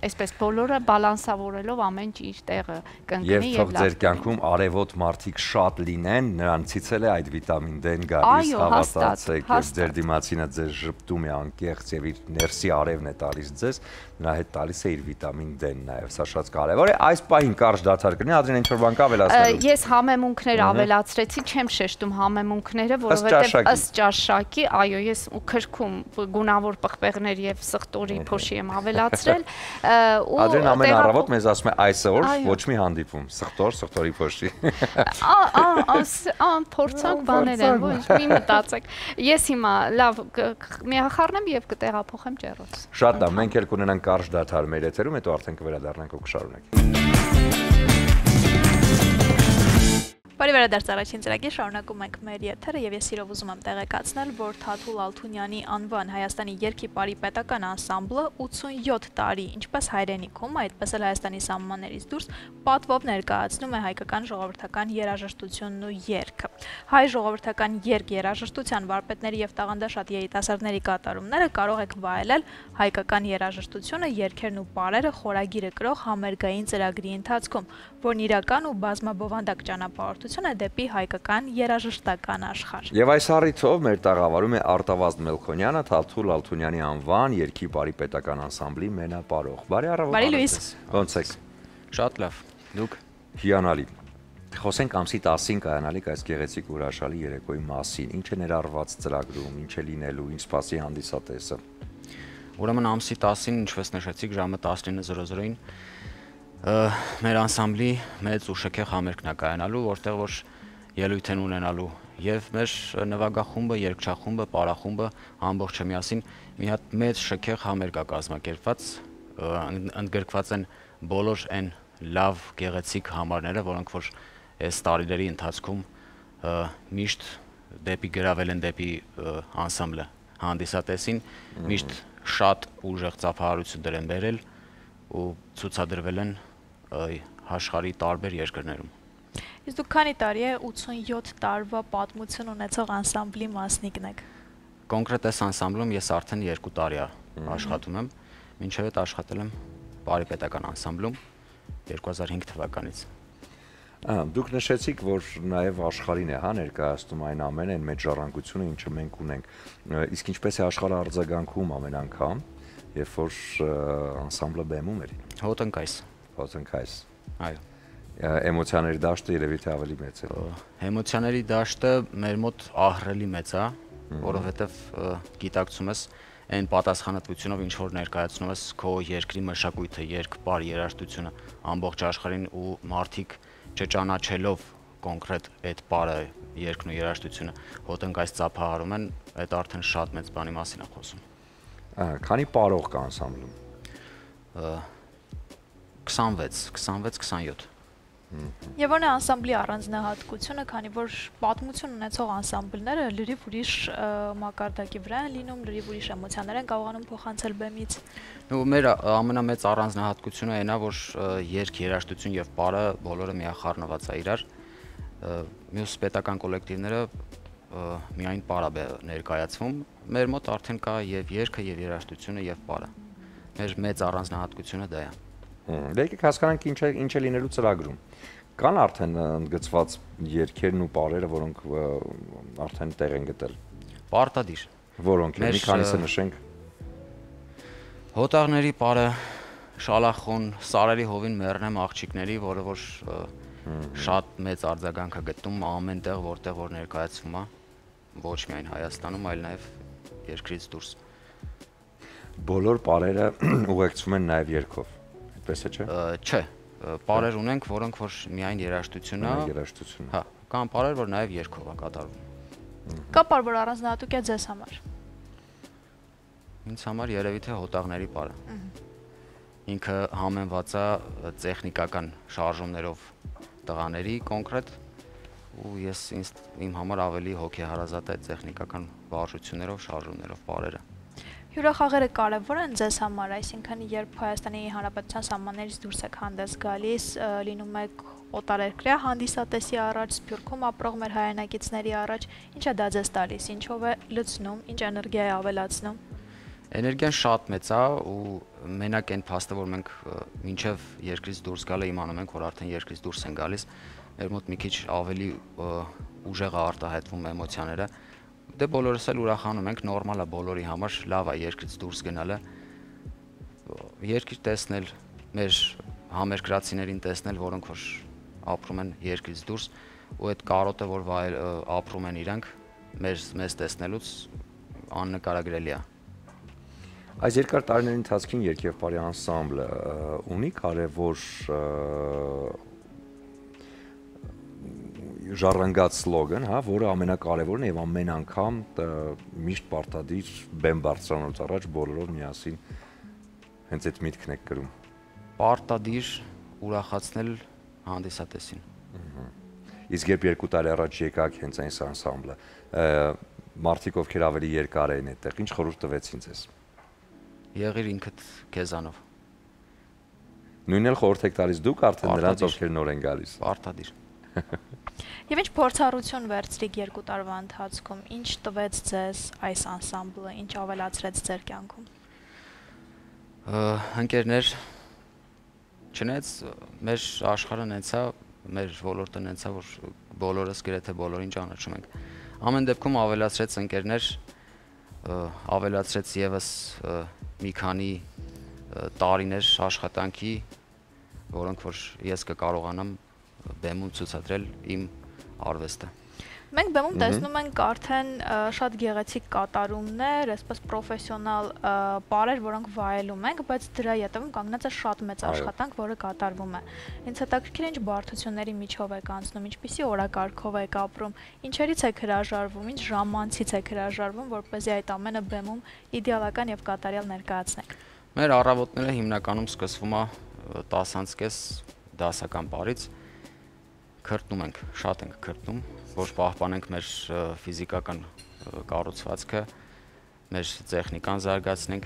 այսպես բոլորը բալանսավորելով ամեն ինչ իր տեղը կընկնի եւ թող ձեր կյանքում արևոտ մարդիկ շատ լինեն նրանցից էլ է այդ վիտամին D-ն գալիս հավատացեք եւ ձեր դիմացինը ձեր ժպտում է անկեղծ եւ իր ներսի արևն է տալիս ձեզ, նրա հետ տալիս է իր վիտամին D-ն նաև, սա շատ կարևոր է։ Այս պահին կարճ դադար կլինի, Ադրեն ինչ-որ բան կա ավելացնելու։ Ես համեմունքներ ավելացրեցի, չեմ շեշտում համեմունքները, որովհետև ըստ ճաշակի, այո, ես քրքում գունավոր պղպեղներ եւ սխտորի փոշի եմ ավելացրել։ Ադրեն ամեն առավոտ մեզ ասում է այսօր ոչ մի հանդիպում, սխտորի փոշի։ Փորձանք բաներ են, ոչ մի մտածեք։ Ես հիմա լավ միախառնեմ եւ կտեղափոխեմ ջեռ։ Շատ լավ, մենք էլ կունենանք կարճ դադար մեր եթերում, հետո արդեն կվերադառնանք ու կշարունակենք։ Բարի վերադարձ առաջին ծրագիր, շարունակում ենք մեր եթերը եւ ես սիրով ուզում եմ տեղեկացնել, որ Թաթուլ Ալթունյանի անվան Հայաստանի երգի պարի պետական անսամբլը 87 տարի, ինչպես հայրենիքում, այդպես էլ Հայաստանի սահմաններից դուրս պատվով ներկայացնում է հայկական ժողովրդական երաժշտությունն ու երգը։ Հայ ժողովրդական երգ-երաժշտության վարպետների եւ տաղանդաշատ երիտասարդների կատարումները կարող եք վայելել հայկական երաժշտությունը, երգերն ու պարերը խորագիրը կրող համերգային ծրագրի ընթացքում, որն իրական ու բազմաբովանդակ ճանապարհորդություն է դեպի հայկական երաժշտական աշխարհ։ Եվ այս առիթով մեր տաղավարում է Արտավազդ Մելքոնյանը, Թաթուլ Ալթունյանի անվան երգի պարի պետական անսամբլի մենապարող։ Բարի առավոտ։ Բարի լույս։ Ոնց եք։ Շատ լավ։ Դուք։ Հիանալի։ Խոսենք ամսի 10-ին կայանալիք այս գեղեցիկ ու հրաշալի երեկոյի մասին։ Ինչ է ներառված ծրագրում, ինչ է լինելու, ինչ սպասի հանդիսատեսը։ Ուրեմն ամսի 10-ին, ինչպես նշեցիք, ժամը 19:00-ին մեր անսամբլի մեծ ու շքեղ համերգն է կայանալու, որտեղ որ ելույթ են ունենալու եւ մեր նվագախումբը, երգչախումբը, պարախումբը ամբողջը միասին մի հատ մեծ շքեղ համերգ է կազմակերպված, ընդգրկված են բոլոր այն լավ գեղեցիկ համարները, որոնք որ այս տարիների ընթացքում միշտ դեպի գրավել են դեպի անսամբլը հանդիսատեսին, միշտ շատ ուժեղ ծափահարություն դրեն բերել ու ցուցադրվել են աշխարհի տարբեր երկրներում։ Իսկ դուք քանի տարի է 87 տարվա պատմություն ունեցող անսամբլի մասնիկն եք։ Կոնկրետ այս անսամբլում ես արդեն 2 տարի աշխատում եմ, մինչև այդ աշխատել եմ Պարի պետական անսամբլում 2005 թվականից։ Դուք նշեցիք, որ նաև աշխարհին է, հա, ներկայացնում այն ամենը, այն մեծ ժառանգությունը, ինչը մենք ունենք։ Իսկ ինչպես է աշխարհը արձագանքում ամեն անգամ, երբ որ անսամբլը բեմում էր։ Հոտնկայս։ Հոտնկայս։ Այո։ Էմոցիաների դաշտը երևի թե ավելի մեծ է։ Էմոցիաների դաշտը մեր մոտ ահռելի մեծ է, որովհետև գիտակցում ես այն պատասխանատվությունով, ինչ որ ներկայացնում ես քո երկրի մշակույթը, երկպար երաժշտությունը ամբողջ աշխարհին ու մարդիկ չճանաչելով կոնկրետ այդ պարը, երկն ու երաժշտությունը հոտնկայս ծափահարում են, այդ արդեն շատ մեծ բանի մասին է խոսում։ Քանի պարող կա անսամբլում։ 26-27։ Եվ որն է անսամբլի առանձնահատկությունը, քանի որ պատմություն ունեցող անսամբլները լրիվ ուրիշ մակարդակի վրա են լինում, լրիվ ուրիշ էմոցիաներ են կարողանում փոխանցել բեմից։ Ու մեր ամենամեծ առանձնահատկությունը այն է, որ երգ, երաժշտություն եւ պարը բոլորը միախառնված է իրար։ Մյուս պետական կոլեկտիվները միայն պարը ներկայացվում, մեր մոտ արդեն կա եւ երգը, եւ երաժշտությունը, եւ պարը։ Մեր մեծ առանձնահատկությունը դա է։ Եկեք հասկանանք ինչ է լինելու ծրագրում։ Կան արդեն ընդգծված երգերն ու պարերը, որոնք արդեն տեղ են գտել։ Պարտադիր։ Որոնք մի քանիսը նշենք։ Հոտաղների պարը, շալախոն, սարերի հովին մեռնեմ աղջիկների, որը որ շատ մեծ արձագանք է գտնում ամեն տեղ, որտեղ որ ներկայացվում է, ոչ միայն Հայաստանում, այլ նաև երկրից դուրս։ Բոլոր պարերը ուղեկցվում են նաև երգով, այդպես է, չէ՞։ Չէ, պարեր ունենք, որոնք որ միայն երաժշտություն է։ Երաժշտություն։ Հա, կան պարեր, որ նաև երգով է կատարվում։ Կա պար, որ առանձնահատուկ է ձեզ համար։ Ինձ համար երևի թե հոտաղների պարը։ Ինքը համեմված է տեխնիկական շարժումներով տղաների կոնկրետ ու իմ համար ավելի հոգեհարազատ է տեխնիկական վարժություններով, շարժումներով պարերը։ Հյուրախաղերը կարևոր են ձեզ համար, այսինքն երբ Հայաստանի Հանրապետության սահմաններից դուրս եք հանդես գալիս, լինում եք օտարերկրյա հանդիսատեսի առաջ, Սփյուռքում ապրող մեր հայրենակիցների առաջ, ինչ է դա ձեզ տալիս, ինչով է լցնում, ինչ էներգիա է ավելացնում։ Էներգիան շատ մեծ է ու մենակ այն փաստը, որ մենք մինչև երկրից դուրս գալը իմանում ենք, որ արդեն երկրից դուրս են գալիս, մեր մոտ մի քիչ ավելի ուժեղ է արտահայտվում էմոցիաները։ Դե բոլորս էլ ուրախանում ենք, նորմալ է բոլորի համար, լավ է երկրից դուրս գնալը, երկիր տեսնել, մեր համերկրացիներին տեսնել, որոնք որ ապրում են երկրից դուրս, ու այդ կարոտը, որ ապրում են իրանք, մեզ տեսնելուց աննկարագրելի է։ Այս երկար տարիների ընթացքին երգ եւ պարի անսամբլը ունի կարևոր ժառանգած սլոգան, հա, որը ամենակարևորն է եւ ամեն անգամ միշտ պարտադիր բեմ բարձրանալուց առաջ բոլորով միասին հենց այդ միտքն եք կրում։ Պարտադիր ուրախացնել հանդիսատեսին։ Իսկ երբ 2 տարի առաջ եկաք հենց այս անսամբլը, մարդիկ ովքեր ավելի երկար էին այդտեղ, ինչ խորհուրդ տվեցին ձեզ։ Եղիր ինքդ քեզանով։ Նույնն էլ խորհուրդ եք տալիս դուք արդեն նրանց, ովքեր նոր են գալիս։ Պարտադիր։ Եվ ինչ փորձառություն վերցրիք 2 տարվա ընթացքում, ինչ տվեց ձեզ այս անսամբլը, ինչ ավելացրեց ձեր կյանքում։ Ընկերներ, չնայած մեր աշխարհը նեցա, մեր ոլորտը նեցա, որ բոլորս գրեթե բոլորին ճանաչում ենք։ Ամեն դեպքում ավելացրեց ընկերներ, ավելացրեց եւս մի քանի տարիներ աշխատանքի, որոնք որ ես կկարողանամ բեմում ցուցադրել իմ արվեստը։ Մենք բեմում տեսնում ենք արդեն շատ գեղեցիկ կատարումներ, այսպես պրոֆեսիոնալ պարեր, որոնք վայելում ենք, բայց դրա ետևում կանգնած է շատ մեծ աշխատանք, որը կատարվում է։ Ինձ հետաքրքիր է ինչ բարդությունների միջով եք անցնում, ինչպիսի օրակարգով եք ապրում, ինչերից եք հրաժարվում, ինչ ժամանցից եք հրաժարվում, որպեսզի այդ ամենը բեմում իդեալական եւ կատարյալ ներկայացնեք։ Մեր առավոտները հիմնականում սկսվում է 10:30 դասական պարից, քրտնում ենք, շատ ենք քրտնում, որ պահպանենք մեր ֆիզիկական կառուցվածքը, մեր տեխնիկան զարգացնենք։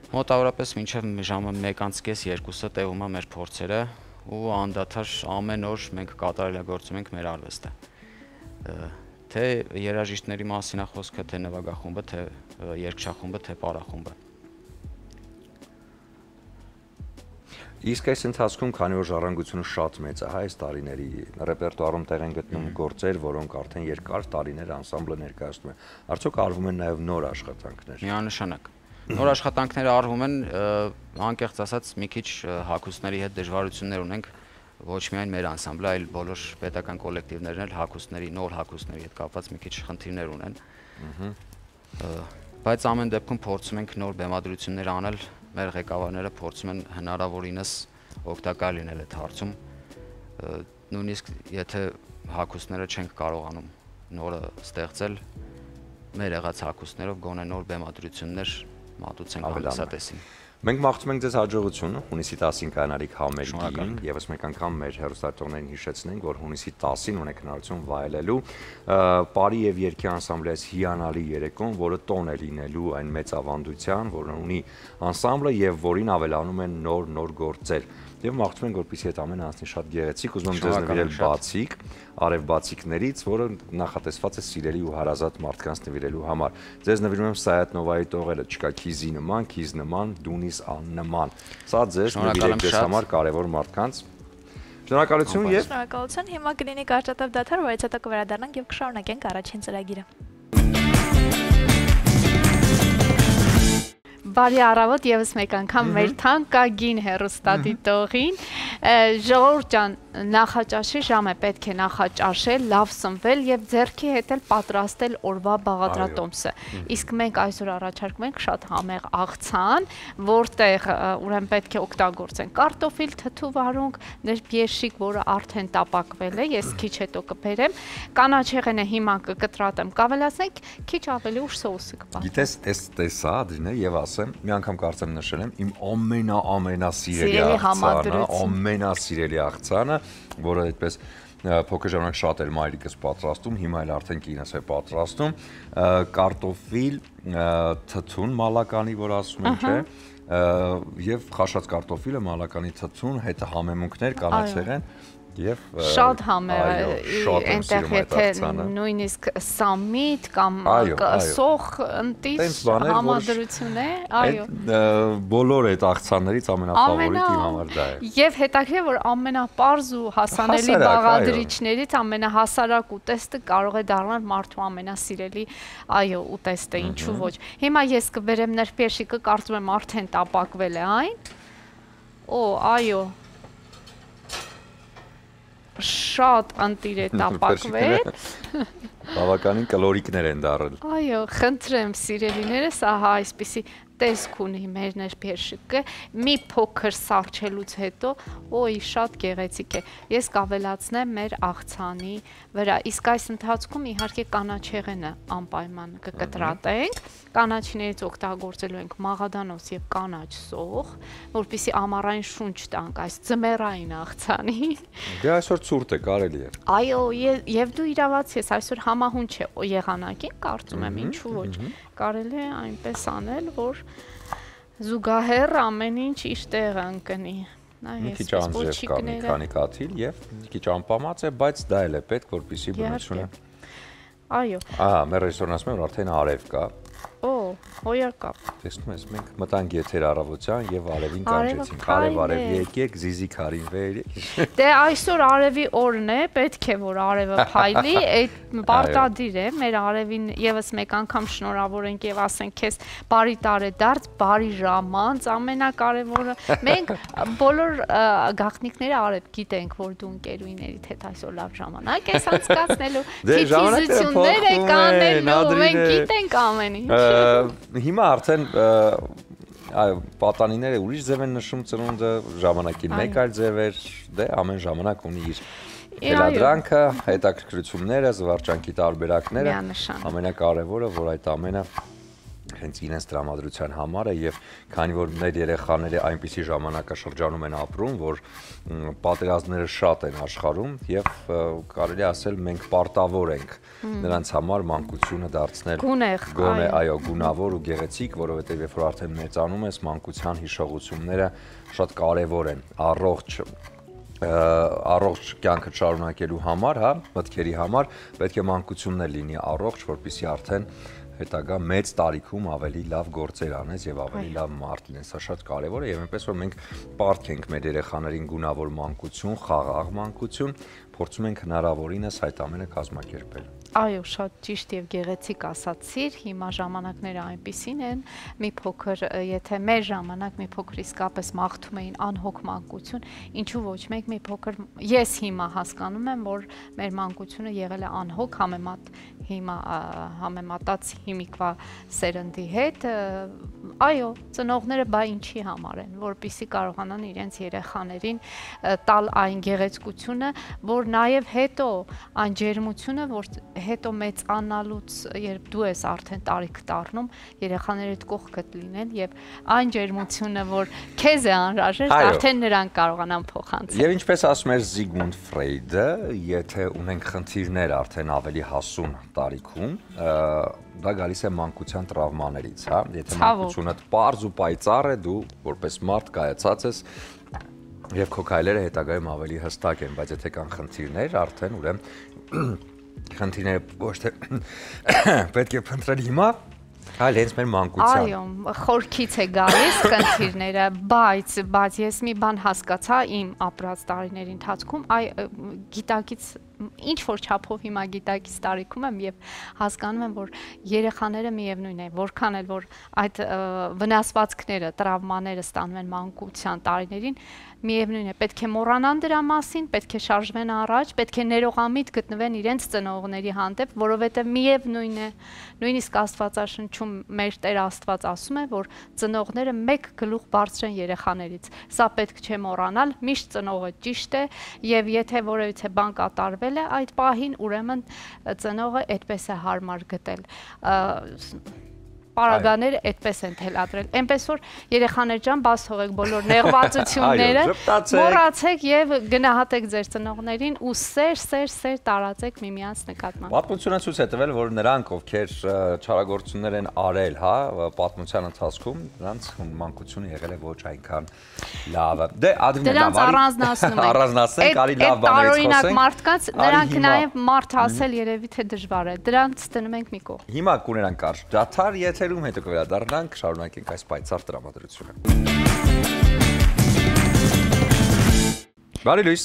Մոտավորապես մինչև ժամը 1:30-2-ը տևում է մեր փորձերը ու անդադար ամեն օր մենք կատարելագործում ենք մեր արվեստը։ Թե երաժիշտների մասին է խոսքը, թե նվագախումբը, թե երգչախումբը, թե պարախումբը։ Իսկ այս ընթացքում, քանի որ ժառանգությունը շատ մեծ է, այս տարիների ռեպերտուարում տեղ են գտնում գործեր, որոնք արդեն երկար տարիներ անսամբլը ներկայացնում է, արդյոք արվում են նաև նոր աշխատանքներ։ Միանշանակ։ Նոր աշխատանքները արվում են, անկեղծ ասած, մի քիչ հագուստների հետ դժվարություններ ունենք, ոչ միայն մեր անսամբլը, այլ բոլոր պետական կոլեկտիվներն էլ հագուստների, նոր հագուստների հետ կապված մի քիչ խնդիրներ ունեն։ Բայց ամեն դեպքում փորձում ենք նոր բեմադրություններ անել, մեր ղեկավարները փորձում են հնարավորինս օգտակար լինել այդ հարցում։ Նույնիսկ եթե հագուստները չենք կարողանում նորը ստեղծել, մեր եղած հագուստներով գոնե նոր բեմադրություններ մատուցենք հանդիսատեսին։ Մենք մաղթում ենք ձեզ հաջողություն, հունիսի 10-ին կայանալիք համերգին, եւս մեկ անգամ մեր հեռուստատողներին հիշեցնենք, որ հունիսի 10-ին ունեք հնարավորություն վայելելու Պարի եւ Երգի անսամբլի այս հիանալի երեկոն, որը տոն է լինելու այն մեծ ավանդության, որն ունի անսամբլը եւ որին ավելանում են նոր գործեր։ Եվ մաղթում ենք, որպեսզի այդ ամենը անցնի շատ գեղեցիկ, ուզում եմ ձեզ նվիրել բացիկ, արև բացիկներից, որը նախատեսված է սիրելի ու հարազատ մարդկանց նվիրելու համար։ Ձեզ նվիրում եմ Սայաթ-Նովայի տողերը, չկա քիզի նման, դունիս աննման։ Սա ձեզ նվիրեք ձեզ համար կարևոր մարդկանց։ Շնորհակալություն եւ շնորհակալություն։ Հիմա կլինի կարճատև դադար, որից հետո կվերադառնանք եւ կշարունակենք առաջին ծրագիրը։ Բարի առավոտ եւս մեկ անգամ մեր թանկագին հեռուստադիտողին։ Ժողովուրդ ջան, նախաճաշի ժամ է, պետք է նախաճաշել, լավ սնվել եւ ձեռքի հետ էլ պատրաստել օրվա բաղադրատոմսը։ Իսկ մենք այսօր առաջարկում ենք շատ համեղ աղցան, որտեղ ուրեմն պետք է օգտագործենք կարտոֆիլ, թթու վարունգ, ներբերշիկ, որը արդեն տապակվել է, ես քիչ հետո կբերեմ, կանաչեղենը հիմա կկտրատեմ, կավելացնենք, քիչ ավելի ուշ սոուսը կպատմեմ։ Գիտես, այս տեսա Ադրինե եւ ասեմ, մի անգամ կարծեմ նշել եմ, իմ ամենասիրելի աղցանը, որը այդպես փոքր ժամանակ շատ էր մայրիկս պատրաստում, հիմա էլ արդեն կինս է պատրաստում, կարտոֆիլ, թթուն մալականի, որ ասում են, չէ, եւ խաշած կարտոֆիլը, մալականի թթուն, հետը համեմունքներ, կանաչեղեն եւ շատ համեղ է, այնտեղ եթե նույնիսկ սամիտ կամ սոխ ընտիր համադրություն է, այո։ Բոլոր այդ աղցաններից ամենաֆավորիտ իմ համար դա է։ Եվ հետաքրքիր որ ամենապարզ ու հասանելի բաղադրիչներից ամենահասարակ ուտեստը կարող է դառնալ մարդու ամենասիրելի, այո, ուտեստը, ինչու ոչ։ Հիմա ես կբերեմ ներբերշիկը, կարծում եմ արդեն տապակվել է այն։ Օ, այո։ Շատ ընտիր է տապակվել։ Բավականին կլորիկներ են դառել։ Այո, խնդրեմ սիրելիներս, ահա այսպիսի տեսք ունի մեր ներբերշիկը, մի փոքր սառչելուց հետո, օй, շատ գեղեցիկ է։ Ես կավելացնեմ մեր աղցանի վրա։ Իսկ այս ընթացքում իհարկե կանաչեղենը անպայման կկտրատենք, կանաչիներից օգտագործելու ենք մաղադանոց եւ կանաչ սող, որպեսզի ամառային շունչ տանք այս ձմեռային աղցանին։ Դե այսօր ցուրտ է, կարելի է։ Այո, եւ դու իրավացի ես, այսօր համահունչ է եղանակին, կարծում եմ, ինչու ոչ։ Կարելի է այնպես անել, որ զուգահեռ ամեն ինչ իր տեղը ընկնի։ Մի քիչ անձրև կա, մի քանի կաթիլ եւ մի քիչ անպամած է, բայց դա էլ է պետք, որպեսզի բնությունը։ Այո։ Ահա, մեր ռեստորանից մեր արդեն արև կա։ Օ, հոյակա։ Տեսնում ես, մենք մտանք եթեր առավոտյան եւ արևին կանչեցինք։ Արև, եկեք, զիզի քարին վեր։ Դե այսօր արևի օրն է, պետք է որ արևը փայլի, այդ պարտադիր է, մեր արևին եւս մեկ անգամ շնորհավորենք եւ ասենք քեզ բարի տարեդարձ, բարի ժամանց, ամենակարևորը։ Մենք բոլոր գաղտնիքները արև գիտենք, որ դու ընկերուհիներիդ հետ այսօր լավ ժամանակ ես անցկացնելու, քիչիզություններ եք անելու, մենք գիտենք ամեն ինչ։ Հիմա արդեն պատանիները ուրիշ ձև են նշում ծնունդը, ժամանակին մեկ այլ ձև էր, դե ամեն ժամանակ ունի իր թելադրանքը, հետաքրքրությունները, զվարճանքի տարբերակները, ամենակարևորը, որ այդ ամենը հենց իրենց տրամադրության համար է եւ քանի որ մեր երեխաները այնպիսի ժամանակաշրջանում են ապրում, որ պատերազմները շատ են աշխարհում եւ կարելի ասել մենք պարտավոր ենք նրանց համար մանկությունը դարձնել գոնե այո գունավոր ու գեղեցիկ, որովհետեւ երբ որ արդեն մեծանում ես, մանկության հիշողությունները շատ կարեւոր են, առողջ կյանքը շարունակելու համար, հա, մտքերի համար պետք է մանկությունն էլ լինի առողջ, որպեսզի արդեն հետագա մեծ տարիքում ավելի լավ գործեր անես եւ ավելի լավ մարդ լինես, սա շատ կարեւոր է եւ այնպես որ մենք պարտք ենք մեր երեխաներին գունավոր մանկություն, խաղաղ մանկություն, փորձում ենք հնարավորինս այդ ամենը կազմակերպել։ Այո, շատ ճիշտ եւ գեղեցիկ ասացիր, հիմա ժամանակները այնպիսին են, մի փոքր, եթե մեր ժամանակ մի փոքր իսկապես մաղթում էին անհոգ մանկություն, ինչու ոչ, մենք մի փոքր, ես հիմա հասկանում եմ, որ մեր մանկությունը եղել է անհոգ համեմատած հիմիկվա սերնդի հետ, այո, ծնողները բա ինչի համար են, որպեսզի կարողանան իրենց երեխաներին տալ այն գեղեցկությունը, որ նաեւ հետո այն ջերմությունը, որ հետո մեծանալուց, երբ դու ես արդեն տարիք դառնում, երեխաներիդ կողքդ լինեն եւ այն ջերմությունը, որ քեզ է անհրաժեշտ, արդեն նրանք կարողանան փոխանցել։ Եվ ինչպես ասում էր Զիգմունդ Ֆրեյդը, եթե ունենք խնդիրներ արդեն ավելի հասուն տարիքում, դա գալիս է մանկության տրավմաներից, հա, եթե մանկությունդ պարզ ու պայծառ է, դու որպես մարդ կայացած ես եւ քո քայլերը հետագայում ավելի հստակ են, բայց եթե կան խնդիրներ, արդեն ուրեմն խնդիրները ոչ թե պետք է փնտրել հիմա, այլ հենց մեր մանկության։ Այո, խորքից է գալիս խնդիրները, բայց ես մի բան հասկացա իմ ապրած տարիների ընթացքում, գիտակից ինչ որ չափով հիմա գիտակից տարիքում եմ եւ հասկանում եմ, որ երեխաները միևնույն է, որքան էլ որ այդ վնասվածքները, տրավմաները ստանում են մանկության տարիներին, միևնույն է, պետք է մոռանան դրա մասին, պետք է շարժվեն առաջ, պետք է ներողամիտ գտնվեն իրենց ծնողների հանդեպ, որովհետեւ միևնույն է, նույնիսկ Աստվածաշնչում մեր Տեր Աստված ասում է, որ ծնողները մեկ գլուխ բարձր են երեխաներից։ Սա պետք չէ մոռանալ, միշտ ծնողը ճիշտ է եւ եթե որևիցե բան կատարվել է այդ պահին, ուրեմն ծնողը այդպես է հարմար գտել։ Պարագաները այդպես են թելադրել։ Այնպես որ երեխաներ ջան, բաց թողեք բոլոր նեղվածությունները, մոռացեք եւ գնահատեք ձեր ծնողներին ու սեր տարածեք միմյանց նկատմամբ։ Պատմությունը ցույց է տվել, որ նրանք, ովքեր չարագործություններ են արել, հա, պատմության ընթացքում, նրանց մանկությունը եղել է ոչ այնքան լավը։ Դե դրանց առանձնացնենք, արի լավ բաներից խոսենք։ Տարօրինակ մարդկանց, նրանք նաեւ մարդ ասել երևի թե դժվար է։ Դրանց դնում ենք մի կողմ։ Հիմա կունենանք կարճ դադար, հետո կվերադառնանք, շարունակենք այս պայծառ տրամադրությունը։ Բարի լույս։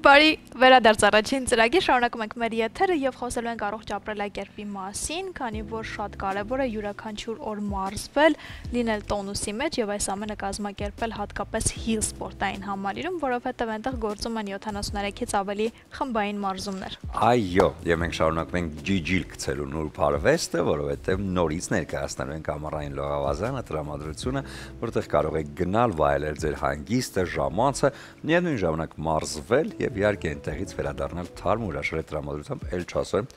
Բարի վերադարձ առաջին ծրագիր, շարունակում ենք մեր եթերը եւ խոսելու ենք առողջ ապրելակերպի մասին, քանի որ շատ կարեւոր է յուրաքանչյուր օր մարզվել, լինել տոնուսի մեջ եւ այս ամենը կազմակերպել հատկապես հիլ սպորտային համալիրում, որովհետեւ այնտեղ գործում են 73-ից ավելի խմբային մարզումներ։ Այո, եւ մենք շարունակում ենք ջիջիլ գցելու նուրբ արվեստը, որովհետեւ նորից ներկայացնելու ենք ամառային լողավազանը, տրամադրությունը, որտեղ կարող եք գնալ, վայելել ձեր հանգիստը, ժամանցը, միևնույն ժամանակ մարզվել եւ իհարկե այնտեղից վերադառնալ թարմ ու հրաշալի տրամադրությամբ, ել չասեմ,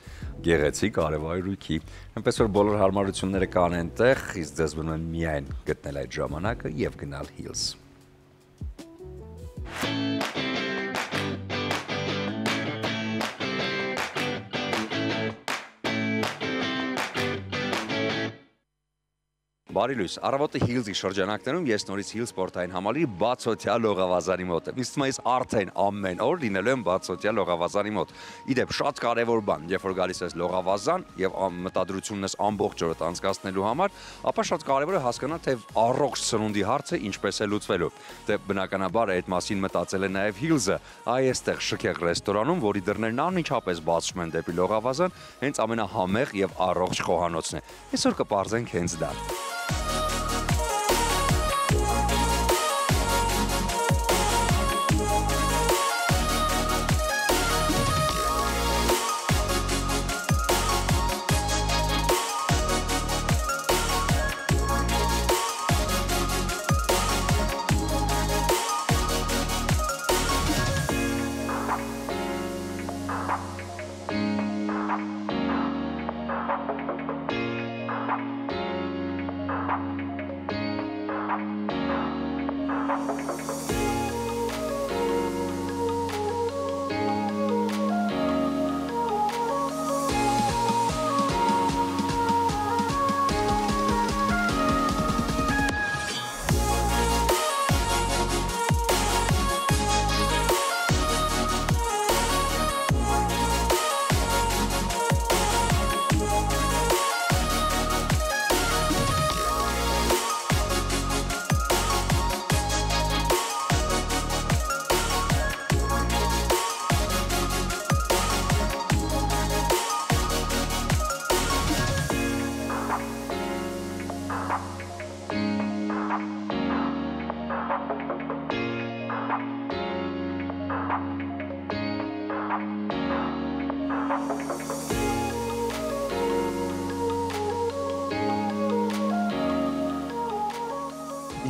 գեղեցիկ կարևորույթի։ Այնպես որ բոլոր հարմարությունները կան այնտեղ, իսկ ձեզ մնում է միայն գտնել այդ ժամանակը եւ գնալ Hills։ Բարի լույս, առավոտը Hills-ի շրջանակներում ես նորից Hills սպորտային համալիրի բացօթյա լողավազանի մոտ եմ։ Իսկ ես արդեն ամեն օր լինելու եմ բացօթյա լողավազանի մոտ։ Իդեպ շատ կարևոր բան, երբ որ գալիս ես լողավազան եւ մտադրությունն ես ամբողջ օրը անցկացնելու համար, ապա շատ կարևոր է հասկանալ, թե առողջ սնունդի հարցը ինչպես է լուծվելու։ Դե բնականաբար այդ մասին մտածել է նաեւ Hills-ը, այստեղ շքեղ ռեստորանում, որի դռներն անմիջապես բացվում են դեպի լողավազան, հենց ամենահամեղ եւ առողջ խոհանոցն է։ Այսօր կպարզենք հենց դա։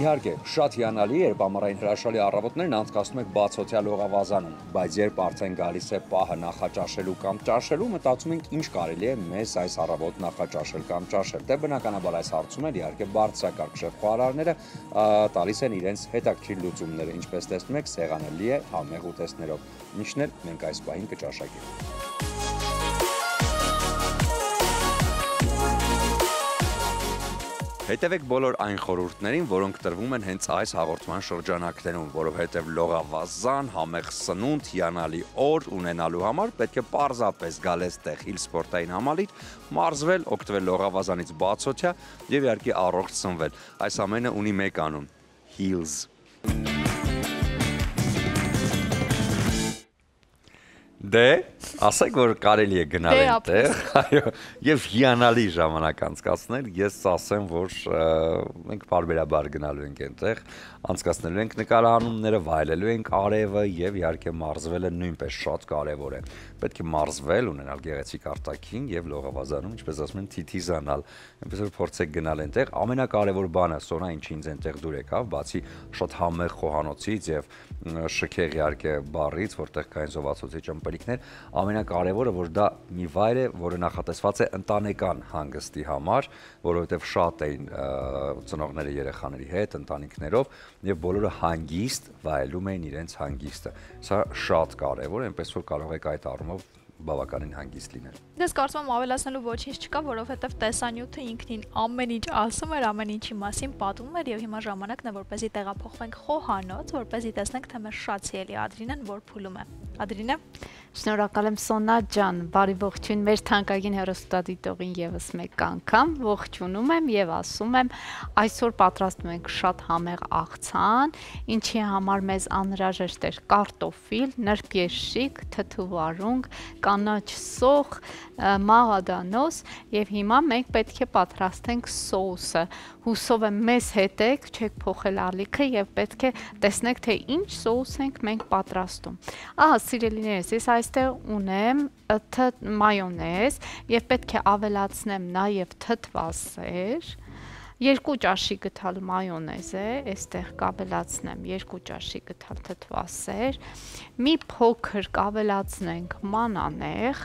Իհարկե, շատ հիանալի է, երբ ամառային հրաշալի առավոտներն անցկացնում եք բացօթյա լողավազանում, բայց երբ արդեն գալիս է պահը նախաճաշելու կամ ճաշելու, մտածում ենք ինչ կարելի է մեզ այս առավոտ նախաճաշել կամ ճաշել։ Դե բնականաբար այս հարցում էլ իհարկե բարձրակարգ շեֆ-խոհարարները տալիս են իրենց հետաքրքիր լուծումները, ինչպես տեսնում եք, սեղանելի է համեղ ուտեստներով, ինչն էլ մենք այս պահին կճաշակենք։ Հետևեք բոլոր այն խորհուրդներին, որոնք տրվում են հենց այս հաղորդման շրջանակներում, որովհետև լողավազան, համեղ սնունդ, հիանալի օր ունենալու համար պետք է պարզապես գալ այստեղ Hill սպորտային համալիր, մարզվել, օգտվել լողավազանից բացօթյա եւ իհարկե առողջ սնվել։ Այս ամենը ունի մեկ անուն՝ Hills։ Դե, ասեք, որ կարելի է գնալ այնտեղ, այո, եւ հիանալի ժամանակ անցկացնել, ես ասեմ, որ մենք բարբերաբար գնալու ենք այնտեղ, անցկացնելու ենք նկարահանումները, վայելելու ենք արևը եւ իհարկե մարզվելը նույնպես շատ կարեւոր է։ Պետք է մարզվել, ունենալ գեղեցիկ արտաքին եւ լողավազանում, ինչպես ասում են, թիթիզանալ, այնպես որ փորձեք գնալ այնտեղ, ամենակարևոր բանը, Սոնա, ինչի ինձ այնտեղ դուր եկավ, բացի շատ համեղ խոհանոցից եւ շքեղ իհարկե բառից, որտեղ կային զովացոցի ճմպելիքներ, ամենակարևորը, որ դա մի վայր է, որը նախատեսված է ընտանեկան հանգստի համար, որովհետև շատ էին ծնողները երեխաների հետ, ընտանիքներով եւ բոլորը հանգիստ վայելում էին իրենց հանգիստը։ Սա շատ կարևոր է, այնպես որ կարող եք այդ առումով բավականին հանգիստ լինել։ Ես կարծում եմ ավելացնելու ոչինչ չկա, որովհետև տեսանյութը ինքնին ամեն ինչ ասում էր, ամեն ինչի մասին պատմում էր եւ հիմա ժամանակն է, որպեսզի տեղափոխվենք խոհանոց, որպեսզի տեսնենք, թե մեր շատ սիրելի Ադրինեն որ փուլում է։ Ադրինե, շնորհակալ եմ Սոնա ջան, բարի ողջույն մեր թանկագին հեռուստադիտողին եւս մեկ անգամ, ողջունում եմ եւ ասում եմ, այսօր պատրաստում ենք շատ համեղ աղցան, ինչի համար մեզ անհրաժեշտ էր կարտոֆիլ, նրբերշիկ, թթուվարունգ, կանաչ սոխ, մաղադանոս եւ հիմա մենք պետք է պատրաստենք սոուսը։ Հուսով եմ մեզ հետ եք, չեք փոխել ալիքը եւ պետք է տեսնեք, թե ինչ սոուս ենք մենք պատրաստում։ Ահա, սիրելիներս, ես այստեղ ունեմ մայոնեզ եւ պետք է ավելացնեմ նաեւ թթվասեր։ 2 ճաշի գթալ մայոնեզ է, այստեղ կավելացնեմ 2 ճաշի գթալ թթվասեր, մի փոքր կավելացնենք մանանեխ,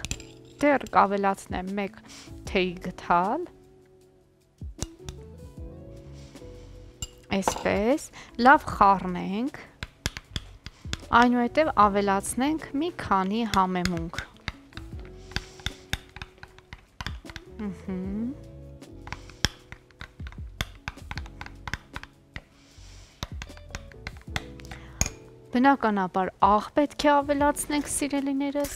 դեռ կավելացնեմ 1 թեյ գթալ, այսպես, լավ խառնենք, այնուհետև ավելացնենք մի քանի համեմունք։ Բնականաբար աղ պետք է ավելացնենք, սիրելիներս։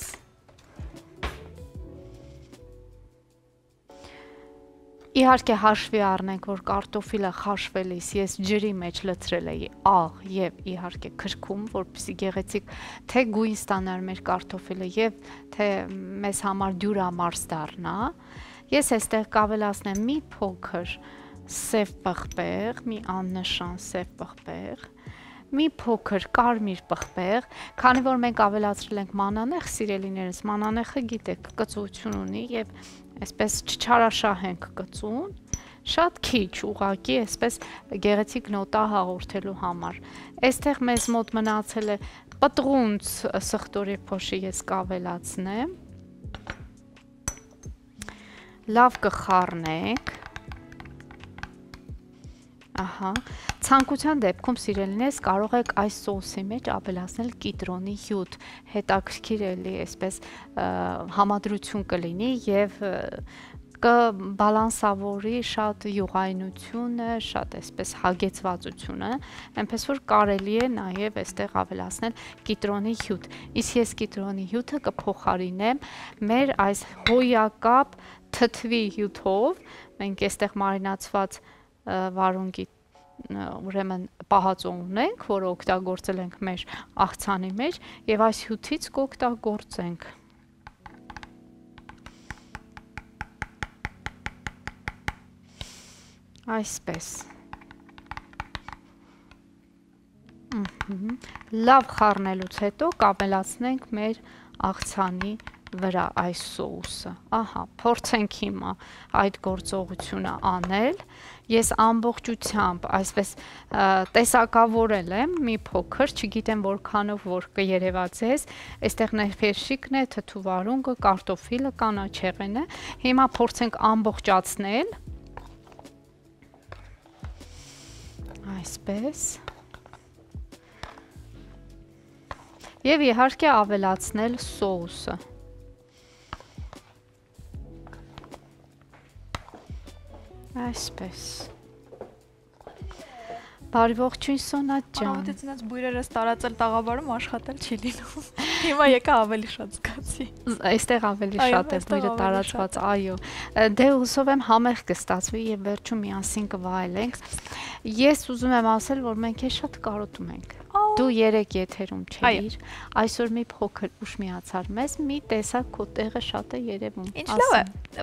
Իհարկե հաշվի առնենք, որ կարտոֆիլը խաշվելիս ես ջրի մեջ լցրել էի աղ եւ իհարկե քրքում, որպեսզի գեղեցիկ թե գույն ստանար մեր կարտոֆիլը եւ թե մեզ համար դյուրամարս դառնա։ Ես այստեղ կավելացնեմ մի փոքր սև պղպեղ, մի աննշան սև պղպեղ, մի փոքր կարմիր պղպեղ, քանի որ մենք ավելացրել ենք մանանեխ, սիրելիներս, մանանեխը գիտեք կծություն ունի եւ այսպես չչարաշահենք կծուն, շատ քիչ ուղակի այսպես գեղեցիկ նոտա հաղորդելու համար։ Այստեղ մեզ մոտ մնացել է պտղունց սխտորի փոշի ես կավելացնեմ, լավ կխառնենք, ահա, ցանկության դեպքում սիրելիներս կարող եք այս սոուսի մեջ ավելացնել կիտրոնի հյութ, հետաքրքիր էլի այսպես համադրություն կլինի եւ կբալանսավորի շատ յուղայնությունը, շատ այսպես հագեցվածությունը, այնպես որ կարելի է նաեւ այստեղ ավելացնել կիտրոնի հյութ։ Իսկ ես կիտրոնի հյութը կփոխարինեմ մեր այս հոյակապ թթվի հյութով, մենք այստեղ մարինացված վարունգի ուրեմն պահածո ունենք, որը օգտագործել ենք մեր աղցանի մեջ եւ այս հյութից կօգտագործենք։ Այսպես։ Լավ խառնելուց հետո կավելացնենք մեր աղցանի վրա այս սոուսը։ Ահա, փորձենք հիմա այդ գործողությունը անել։ Ես ամբողջությամբ այսպես տեսակավորել եմ մի փոքր, չգիտեմ որքանով որ կերևա ձեզ, այստեղ ներփերշիկն է, թթուվարունգը, կարտոֆիլը, կանաչեղենը։ Հիմա փորձենք ամբողջացնել։ Այսպես։ Եվ իհարկե ավելացնել սոուսը։ Այսպես։ Բարի ողջույն Սոնա ջան։ Ահա դից բույրերս տարածել տաղավարում աշխատել չի լինում։ Հիմա եկա ավելի շատ զգացի։ Այստեղ ավելի շատ է բույրը տարածված, այո։ Դե հուսով եմ համեղ կստացվի եւ վերջում միասին կվայելենք։ Ես ուզում եմ ասել, որ մենք է շատ կարոտում ենք։ Դու երեք եթերում չէիր, այսօր մի փոքր ուշ միացար մեզ, մի տեսակ քո տեղը շատ է երևում։ Ինչ լավ է,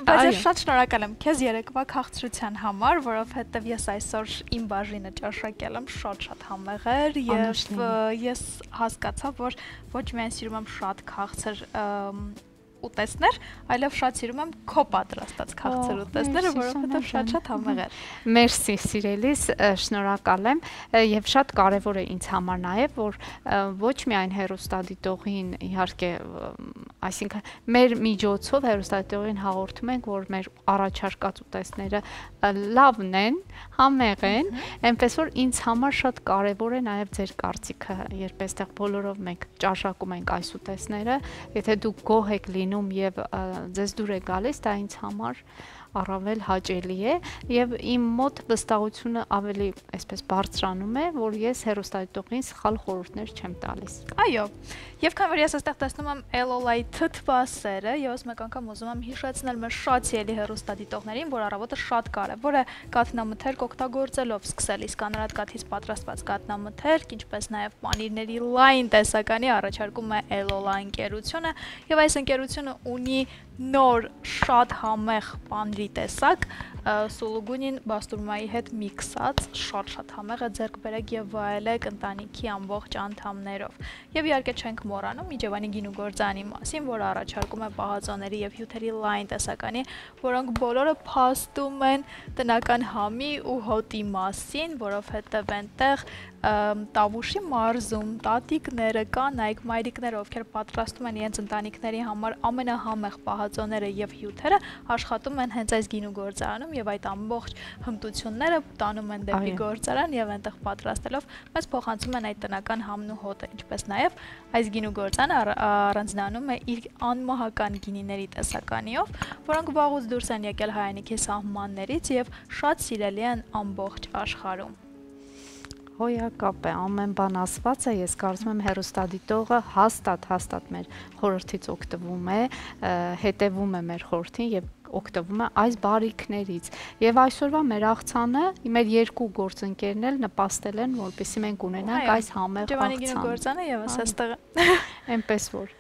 բայց ես շատ շնորհակալ եմ քեզ երեկվա քաղցրության համար, որովհետև ես այսօր իմ բաժինը ճաշակել եմ շատ համեղ էր եւ ես հասկացա, որ ոչ միայն սիրում եմ շատ քաղցր ուտեսներ, այլև շատ սիրում եմ քո պատրաստած քաղցր ուտեսները, որովհետև շատ համեղ էր։ Մերսի սիրելիս, շնորհակալ եմ եւ շատ կարեւոր է ինձ համար նաեւ, որ ոչ միայն հեռուստադիտողին իհարկե, այսինքն մեր միջոցով հեռուստադիտողին հաղորդում ենք, որ մեր առաջարկած ուտեսները լավն են, համեղ են, այնպես որ ինձ համար շատ կարեւոր է նաեւ ձեր կարծիքը, երբ այստեղ բոլորով մենք ճաշակում ենք այս ուտեսները, եթե դուք գոհ եք լինում եւ ձեզ դուր է գալիս, դա ինձ համար առավել հաճելի է եւ իմ մոտ վստահությունը ավելի այսպես բարձրանում է, որ ես հեռուստադիտողին սխալ խորհուրդներ չեմ տալիս։ Այո, եւ քան որ ես այստեղ տեսնում եմ Elolai թթվասերը, ես մեկ անգամ ուզում եմ հիշեցնել մեր շատ սիրելի հեռուստադիտողներին, որ առավոտը շատ կարեւոր է կաթնամթերք օգտագործելով, սկսել իսկ անրատ կաթից պատրաստված կաթնամթերք, ինչպես նաեւ պանիրների լայն տեսականի առաջարկում է Elolai ընկերությունը, եւ այս ընկերությունը ունի նոր շատ համեղ պանիրի տեսակ, սուլուգունին բաստուրմայի հետ միքսած, շատ համեղ է, ձեռք բերեք եւ վայելեք ընտանիքի ամբողջ անդամներով։ Եվ իհարկե չենք մոռանում Իջևանի գինու գործարանի մասին, որը առաջարկում է պահածոների եւ հյութերի լայն տեսականի, որոնք բոլորը փաստում են տնական համի ու հոտի մասին, որովհետեւ այնտեղ տավուշի մարզում տատիկները, կանայք, մայրիկները, ովքեր պատրաստում են իրենց ընտանիքների համար ամենահամեղ պահածոները եւ հյութերը, աշխատում են հենց այս գինու գործարանում եւ այդ ամբողջ հմտությունները տանում են դեպի գործարան եւ այնտեղ պատրաստելով մեզ փոխանցում են այդ տնական համն ու հոտը, ինչպես նաեւ այս գինու գործարանը առանձնանում է իր անմահական գինիների տեսականիով, որոնք վաղուց դուրս են եկել հայրենիքի սահմաններից եւ շատ սիրելի են ամբողջ աշխարհում։ Հոյակապ է, ամեն բան ասված է, ես կարծում եմ հեռուստադիտողը հաստատ մեր խորհրդից օգտվում է, հետևում է մեր խորհրդին եւ օգտվում է այս բարիքներից։ Եվ այսօրվա մեր աղցանը, մեր երկու գործընկերն էլ նպաստել են, որպեսզի մենք ունենանք այս համեղ աղցան։ Իջևանի գինու գործարանը եւ այստեղ այնպես որ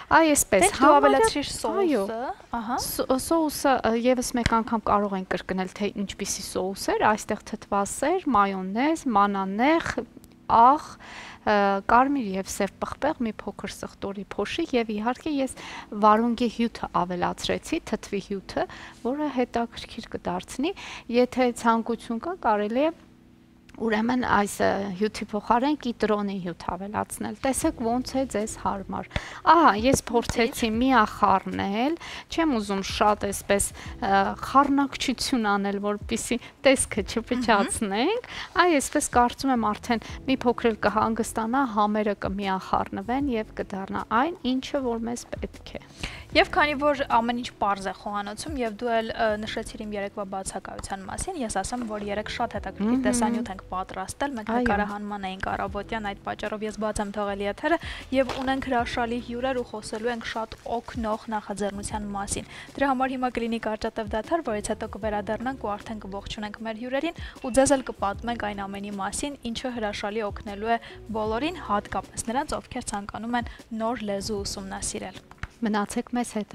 այսպես դու ավելացրիր սոուսը, ահա սոուսը եւս մեկ անգամ կարող ենք կրկնել թե ինչպիսի սոուս էր, այստեղ թթվասեր, մայոնեզ, մանանեխ, աղ, կարմիր եւ սև պղպեղ, մի փոքր սխտորի փոշի եւ իհարկե ես վարունգի հյութը ավելացրեցի, թթվի հյութը, որը հետաքրքիր կդարձնի, եթե ցանկություն կա, կարելի է ուրեմն այս հյութի փոխարեն կիտրոնի հյութ ավելացնել։ Տեսեք ոնց է ձեզ հարմար։ Ահա, ես փորձեցի միախառնել, չեմ ուզում շատ այսպես խառնակցություն անել, որպեսզի տեսքը չփչացնենք։ Այսպես կարծում եմ արդեն մի փոքր էլ կհանգստանա, համերը կմիախառնվեն եւ կդառնա այն, ինչը որ մեզ պետք է։ Եվ քանի որ ամեն ինչ պարզ է խոհանոցում եւ դու էլ նշեցիր իմ երեկվա բացակայության մասին, ես ասեմ, որ երեք շատ հետաքրքիր տեսանյութ ենք պատրաստել, մենք նկարահանման էինք առավոտյան, այդ պատճառով ես բաց եմ թողել եթերը եւ ունենք հրաշալի հյուրեր ու խոսելու ենք շատ օգնող նախաձեռնության մասին։ Դրա համար հիմա կլինի կարճատև դադար, որից հետո կվերադառնանք ու արդեն կողջունենք մեր հյուրերին ու ձեզ էլ կպատմենք այն ամենի մասին, ինչը հրաշալի օգնելու է բոլորին, հատկապես նրանց, ովքեր ցանկանում են նոր լեզու ուսումնասիրել։ Մնացեք մեզ հետ։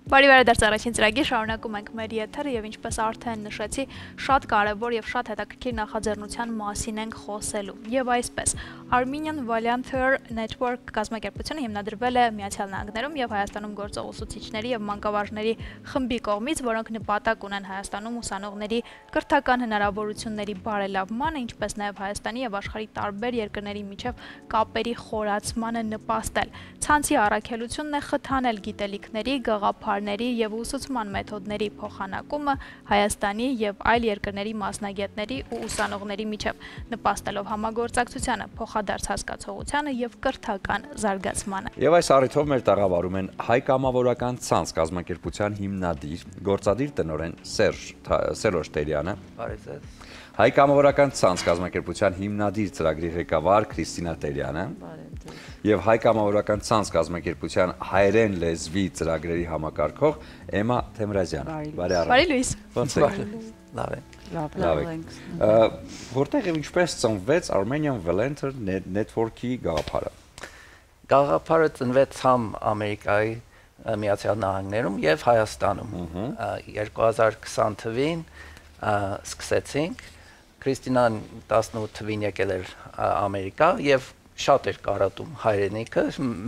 Բարի վերադարձ առաջին ծրագիր, շարունակում ենք մեր եթերը եւ ինչպես արդեն նշեցի, շատ կարեւոր եւ շատ հետաքրքիր նախաձեռնության մասին ենք խոսելու։ Եվ այսպես, Armenian Volunteer Network կազմակերպությունը հիմնադրվել է Միացյալ Նահանգներում եւ Հայաստանում գործող ուսուցիչների եւ մանկավարժների խմբի կողմից, որոնք նպատակ ունեն Հայաստանում ուսանողների կրթական հնարավորությունների բարելավմանը, ինչպես նաեւ Հայաստանի եւ աշխարհի տարբեր երկրների միջև կապերի խորացմանը նպաստել։ Ցանցի առաքելությունն է խթանել գիտելիքների, գաղափարների եւ ուսուցման մեթոդների փոխանակումը Հայաստանի եւ այլ երկրների մասնագետների ու ուսանողների միջև, նպաստելով համագործակցությանը, փոխադարձ հասկացողությանը եւ կրթական զարգացմանը։ Եվ այս առիթով մեր տաղավարում են Հայ կամավորական ցանց կազմակերպության հիմնադիր, գործադիր տնօրեն Սերժ Տերյանը, Հայ կամավորական ցանց կազմակերպության հիմնադիր ծրագրի ղեկավար Քրիստինա Տերյանը եւ Հայ կամավորական ցանց կազմակերպության հայերեն լեզվի ծրագրերի համակարգող Էմա Թեմրազյանը։ Բարի լույս։ Ոնց եք։ Լավ ենք։ Որտեղ եւ ինչպես ծնվեց Armenian Volunteer Network-ի գաղափարը։ Գաղափարը ծնվեց համ Ամերիկայի Միացյալ Նահանգներում եւ Հայաստանում։ 2020 թվականին սկսեցինք։ Քրիստինան 18 թվականին եկել էր Ամերիկա եւ շատ էր կարոտում հայրենիքը,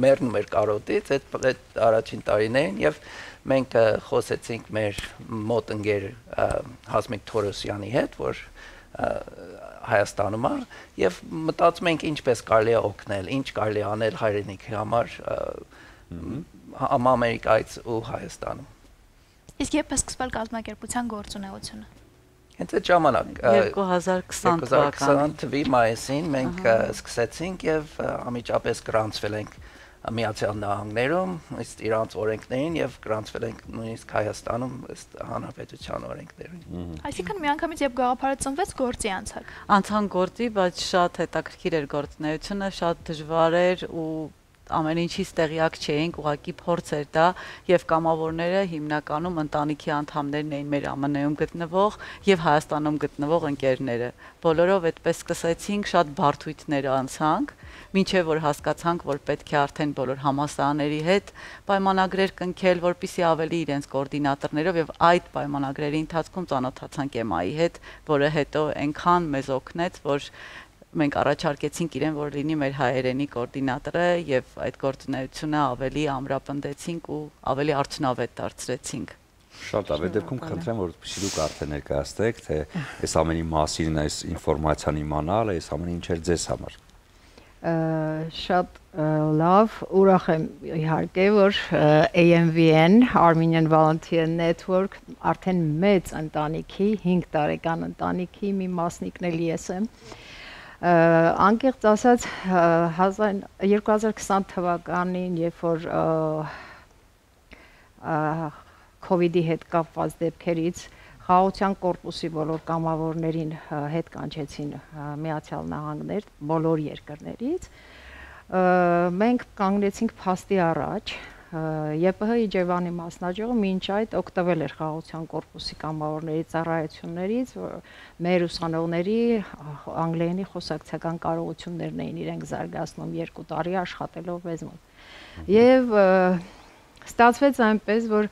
մեռնում էր կարոտից այդ առաջին տարիներին եւ մենք խոսեցինք մեր մոտ ընկեր Հասմիկ Թորոսյանի հետ, որ Հայաստանում է եւ մտածում ենք ինչպես կարելի է օգնել, ինչ կարելի է անել հայրենիքի համար Ամերիկայից ու Հայաստանում։ Իսկ երբ է սկսվել կազմակերպության գործունեությունը։ Հենց այդ ժամանակ 2020 թվականի մայիսին մենք սկսեցինք եւ ամիջապես գրանցվել ենք Միացյալ Նահանգներում, ըստ իրանց օրենքներին եւ գրանցվել ենք նույնիսկ Հայաստանում ըստ հանրապետության օրենքներին։ Այսինքն միանգամից երբ գաղափարը ծնվեց, գործի անցակ։ Անցան գործի, բայց շատ հետաքրքիր էր գործունեությունը, շատ դժվար էր ու ամեն ինչից տեղյակ չէինք, ուղղակի փորձ էր դա եւ կամավորները հիմնականում ընտանիքի անդամներն էին մեր ԱՄՆ-ում գտնվող եւ Հայաստանում գտնվող ընկերները։ Բոլորով այդպես սկսեցինք, շատ բարդույթներ անցանք, մինչեւ որ հասկացանք, որ պետք է արդեն բոլոր համալսարանների հետ պայմանագրեր կնքել, որպեսզի ավելի իրենց կոորդինատորներով եւ այդ պայմանագրերի ընթացքում ծանոթացանք Էմայի հետ, որը հետո այնքան մեզ օգնեց, որ մենք առաջարկեցինք իրեն, որ լինի մեր հայերենի կոորդինատորը եւ այդ գործունեությունը ավելի ամրապնդեցինք ու ավելի արդյունավետ դարձրեցինք։ Շատ լավ, այդ դեպքում խնդրեմ, որպեսզի դուք արդեն ներկայացնեք, թե այս ամենի մասին, այս ինֆորմացիան իմանալը, այս ամենը ինչ էր ձեզ համար։ Շատ լավ, ուրախ եմ իհարկե, որ AMVN, Armenian Volunteer Network, արդեն մեծ ընտանիքի, 5 տարեկան ընտանիքի մի մասնիկն էլ ես եմ։ Անկեղծ ասած 2020 թվականին, երբ որ COVID-ի հետ կապված դեպքերից խաղաղության կորպուսի բոլոր կամավորներին հետ կանչեցին Միացյալ Նահանգներ բոլոր երկրներից, մենք կանգնեցինք փաստի առաջ, ԵՊՀ Իջևանի մասնաճյուղը մինչ այդ օգտվել էր խաղաղության կորպուսի կամավորների ծառայություններից, մեր ուսանողների անգլերենի խոսակցական կարողություններն էին իրենք զարգացնում 2 տարի աշխատելով մեզ մոտ։ Եվ ստացվեց այնպես, որ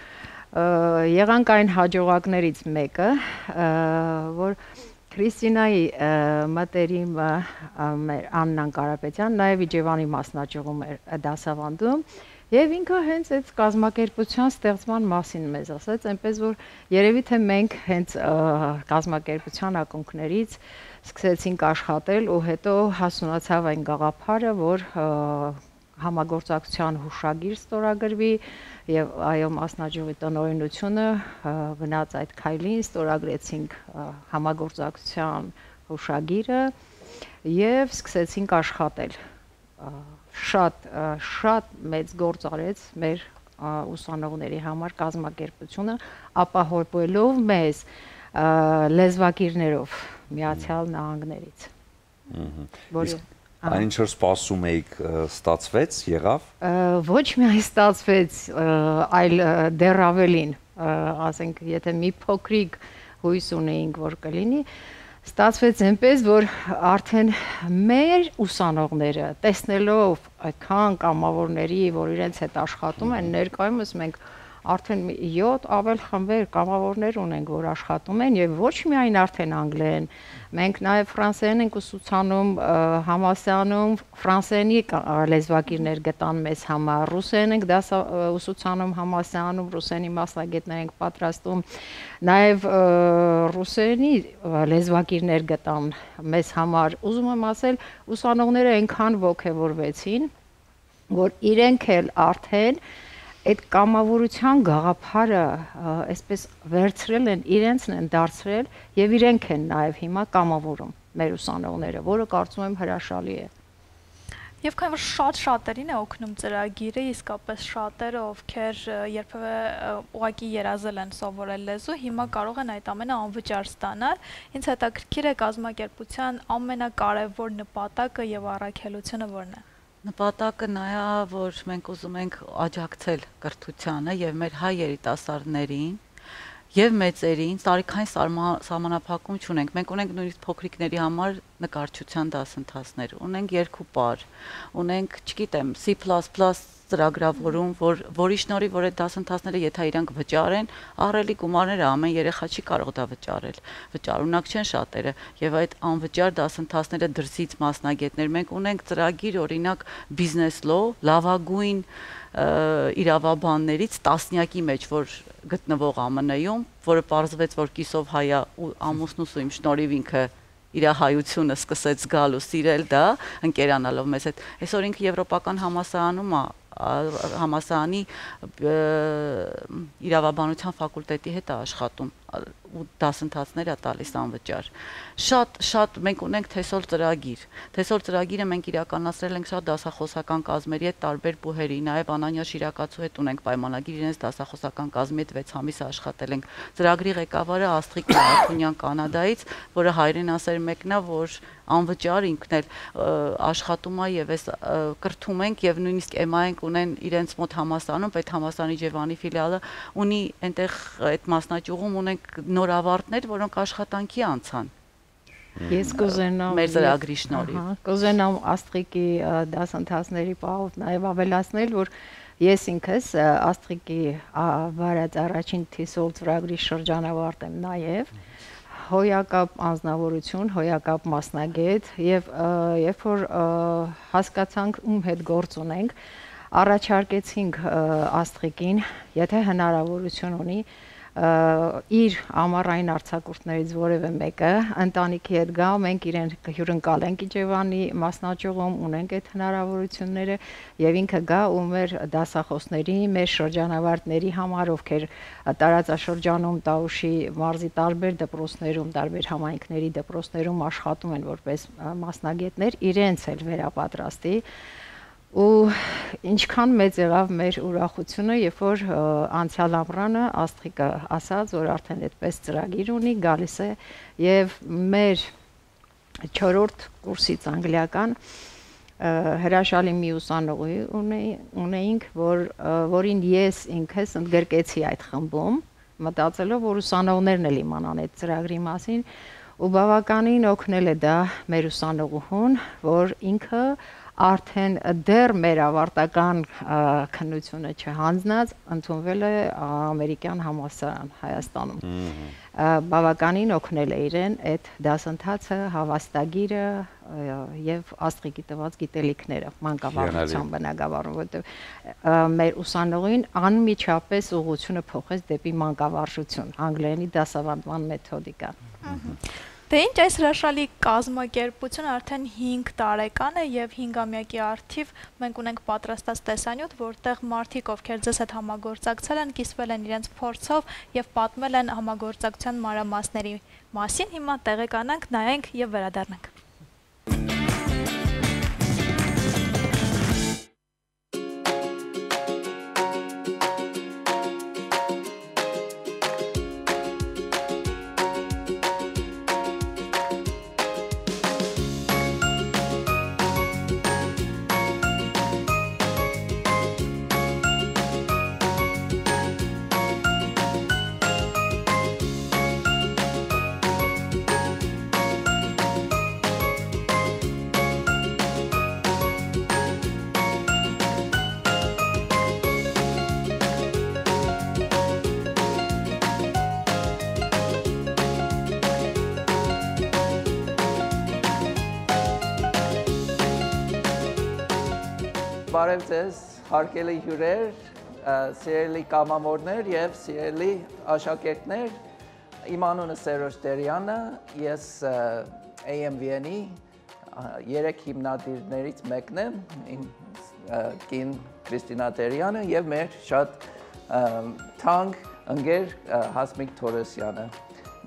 եղանք այն հաջողակներից մեկը, որ Քրիստինայի մտերիմը մեր Աննան Կարապետյան նաև Իջևանի մասնաճյուղում էր դասավանդում եւ ինքը հենց այդ կազմակերպության ստեղծման մասին մեզ ասաց, այնպես որ երևի թե մենք հենց կազմակերպության ակունքներից սկսեցինք աշխատել ու հետո հասունացավ այն գաղափարը, որ համագործակցության հուշագիր ստորագրվի եւ այո մասնաճյուղի տնօրինությունը գնաց այդ քայլին, ստորագրեցինք համագործակցության հուշագիրը եւ սկսեցինք աշխատել։ Շատ մեծ գործ արեց մեր ուսանողների համար կազմակերպությունը, ապահովելով մեզ լեզվակիրներով Միացյալ Նահանգներից։ Այն ինչ որ սպասում էիք ստացվեց, եղավ։ Ոչ միայն ստացվեց, այլ դեռ ավելին, ասենք, եթե մի փոքրիկ հույս ունեինք, որ կլինի, ստացվեց այնպես, որ արդեն մեր ուսանողները տեսնելով այդքան կամավորների, որ իրենց հետ աշխատում են, ներկայումս մենք արդեն 7 ավել խմբեր կամավորներ ունենք, որ աշխատում են եւ ոչ միայն արդեն անգլերեն, մենք նաեւ ֆրանսերեն ենք ուսուցանում, համալսարանում ֆրանսերենի լեզվակիրներ գտան մեզ համար, ռուսերեն ենք ուսուցանում համալսարանում, ռուսերենի մասնագետներ ենք պատրաստում, նաեւ ռուսերենի լեզվակիրներ գտան մեզ համար։ Ուզում եմ ասել, ուսանողները այնքան ոգևորվեցին, որ իրենք էլ արդեն այդ կամավորության գաղափարը այսպես վերցրել են, իրենցն են դարձրել եւ իրենք են նաեւ հիմա կամավորում մեր ուսանողները, որը կարծում եմ հրաշալի է։ Եվ քանի որ շատերին է օգնում ծրագիրը, իսկապես շատերը, ովքեր երբևէ ուղղակի երազել են սովորել լեզու, հիմա կարող են այդ ամենը անվճար ստանալ։ Ինձ հետաքրքիր է կազմակերպության ամենակարևոր նպատակը եւ առաքելությունը որն է։ Նպատակը նա է, որ մենք ուզում ենք աջակցել կրթությանը եւ մեր հայ երիտասարդներին եւ մեծերին տարիքային սահմանափակում չունենք։ Մենք ունենք նույնիսկ փոքրիկների համար նկարչության դասընթացներ, ունենք 2 պար, ունենք, չգիտեմ, C++ ծրագրավորում, որի շնորհիվ որ այդ դասընթացները եթե իրանք վճարեն, ահռելի գումարները ամեն երեխա չի կարող դա վճարել։ Վճարունակ չեն շատերը եւ այդ անվճար դասընթացները դրսից մասնագետներ մենք ունենք ծրագիր օրինակ business law, լավագույն իրավաբաններից տասնյակի մեջ, որ գտնվող ԱՄՆ-ում, որը պարզվեց, որ կիսով հայ է ու ամուսնուս ու իմ շնորհիվ ինքը իր հայությունը սկսեց գալ ու սիրել դա, ընկերանալով մեզ հետ։ Այսօր ինքը եվրոպական համալսարանում է, համալսարանի իրավաբանության ֆակուլտետի հետ է աշխատում ու դասընթացներ է տալիս անվճար։ Շատ մենք ունենք տեսօր ծրագիր։ Տեսօր ծրագիրը մենք իրականացրել ենք շատ դասախոսական կազմերի հետ տարբեր բուհերի, նաև Անանյա Շիրակացու հետ ունենք պայմանագիր, իրենց դասախոսական կազմի հետ 6 ամիս աշխատել ենք։ Ծրագրի ղեկավարը Աստրիկ Մարտունյան Կանադայից, որը հայրենասեր մեկն է, որ անվճար ինքն էլ աշխատում է եւ այս կրթում ենք եւ նույնիսկ EMA-ենք ունեն իրենց մոտ համալսարանում, այդ համալսարանի Ջևանի ֆիլիալը ունի այնտեղ այդ մասնաճյուղում ունենք նոր ավարտներ, որոնք աշխատանքի անցան։ Ես կուզենամ մեր ծրագրի շնորհիվ։ Կուզենամ Աստրիկի դասընթացների պահով նաեւ ավելացնել, որ ես ինքս Աստրիկի վարած առաջին TESOL ծրագրի շրջանավարտ եմ նաեւ հոյակապ անձնավորություն, հոյակապ մասնագետ եւ երբ որ հասկացանք ում հետ գործ ունենք, առաջարկեցինք Աստրիկին, եթե հնարավորություն ունի իր ամառային արձակուրդներից որևէ մեկը ընտանիքի հետ գա, մենք իրեն հյուրընկալենք Իջևանի մասնաճյուղում, ունենք այդ հնարավորությունները եւ ինքը գա ու մեր դասախոսների, մեր շրջանավարտների համար, ովքեր տարածաշրջանում Տաուշի մարզի տարբեր դպրոցներում, տարբեր համայնքների դպրոցներում աշխատում են որպես մասնագետներ, իրենց էլ վերապատրաստի ու ինչքան մեծ եղավ մեր ուրախությունը, երբ որ անցյալ ամռանը Աստրիկը ասաց, որ արդեն այդպես ծրագիր ունի, գալիս է եւ մեր 4-րդ կուրսից անգլիական հրաշալի մի ուսանողի ունեինք, որին ես ինքս ընդգրկեցի այդ խմբում, մտածելով, որ ուսանողներն էլ իմանան այդ ծրագրի մասին, ու բավականին օգնել է դա մեր ուսանողուհուն, որ ինքը արդեն դեռ մեր ավարտական քննությունը չհանձնած ընդունվել է ամերիկյան համալսարան Հայաստանում։ Բավականին օգնել է իրեն այդ դասընթացը, հավաստագիրը եւ Աստրիկի տված գիտելիքները մանկավարժության բնագավառում, որտեղ մեր ուսանողին անմիջապես ուղղությունը փոխեց դեպի մանկավարժություն, անգլերենի դասավանդման մեթոդիկան։ Դե ինչ այս հրաշալի կազմակերպությունը արդեն 5 տարեկան է եւ 5-ամյակի արդիվ մենք ունենք պատրաստած տեսանյութ, որտեղ մարդիկ, ովքեր ձեզ հետ համագործակցել են, կիսվել են իրենց փորձով եւ պատմել են համագործակցության մանրամասների մասին։ Հիմա տեղեկանանք, նայենք եւ վերադառնանք։ բարև ձեզ, հարգելի հյուրեր, սիրելի կամամորներ եւ սիրելի աշակերտներ, իմ անունը Սերոջ Տերյանը, ես AMVN-ի 3 հիմնադիրներից մեկն եմ, իմ կին Քրիստինա Տերյանը եւ մեր շատ թանկ ընկեր Հասմիկ Թորոսյանը։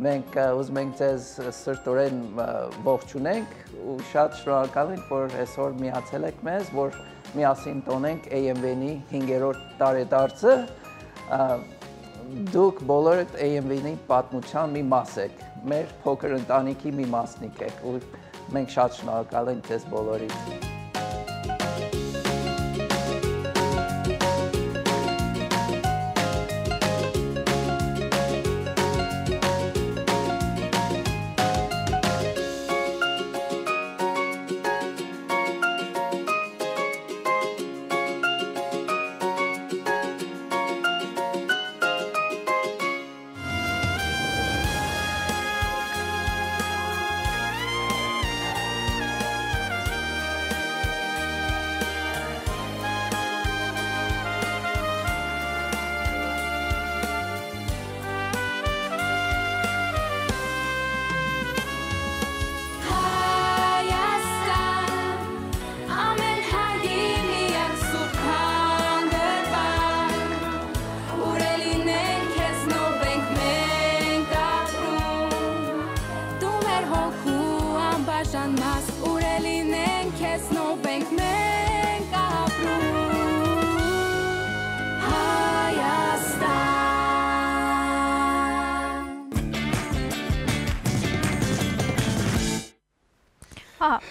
Մենք ուզում ենք ձեզ սրտորեն ողջունենք ու շատ շնորհակալ ենք, որ այսօր միացել եք մեզ, որ միասին տոնենք AMVN-ի 5-րդ տարեդարձը։ Դուք բոլորդ AMVN-ի պատմության մի մաս եք, մեր փոքր ընտանիքի մի մասնիկ եք ու մենք շատ շնորհակալ ենք ձեզ բոլորից։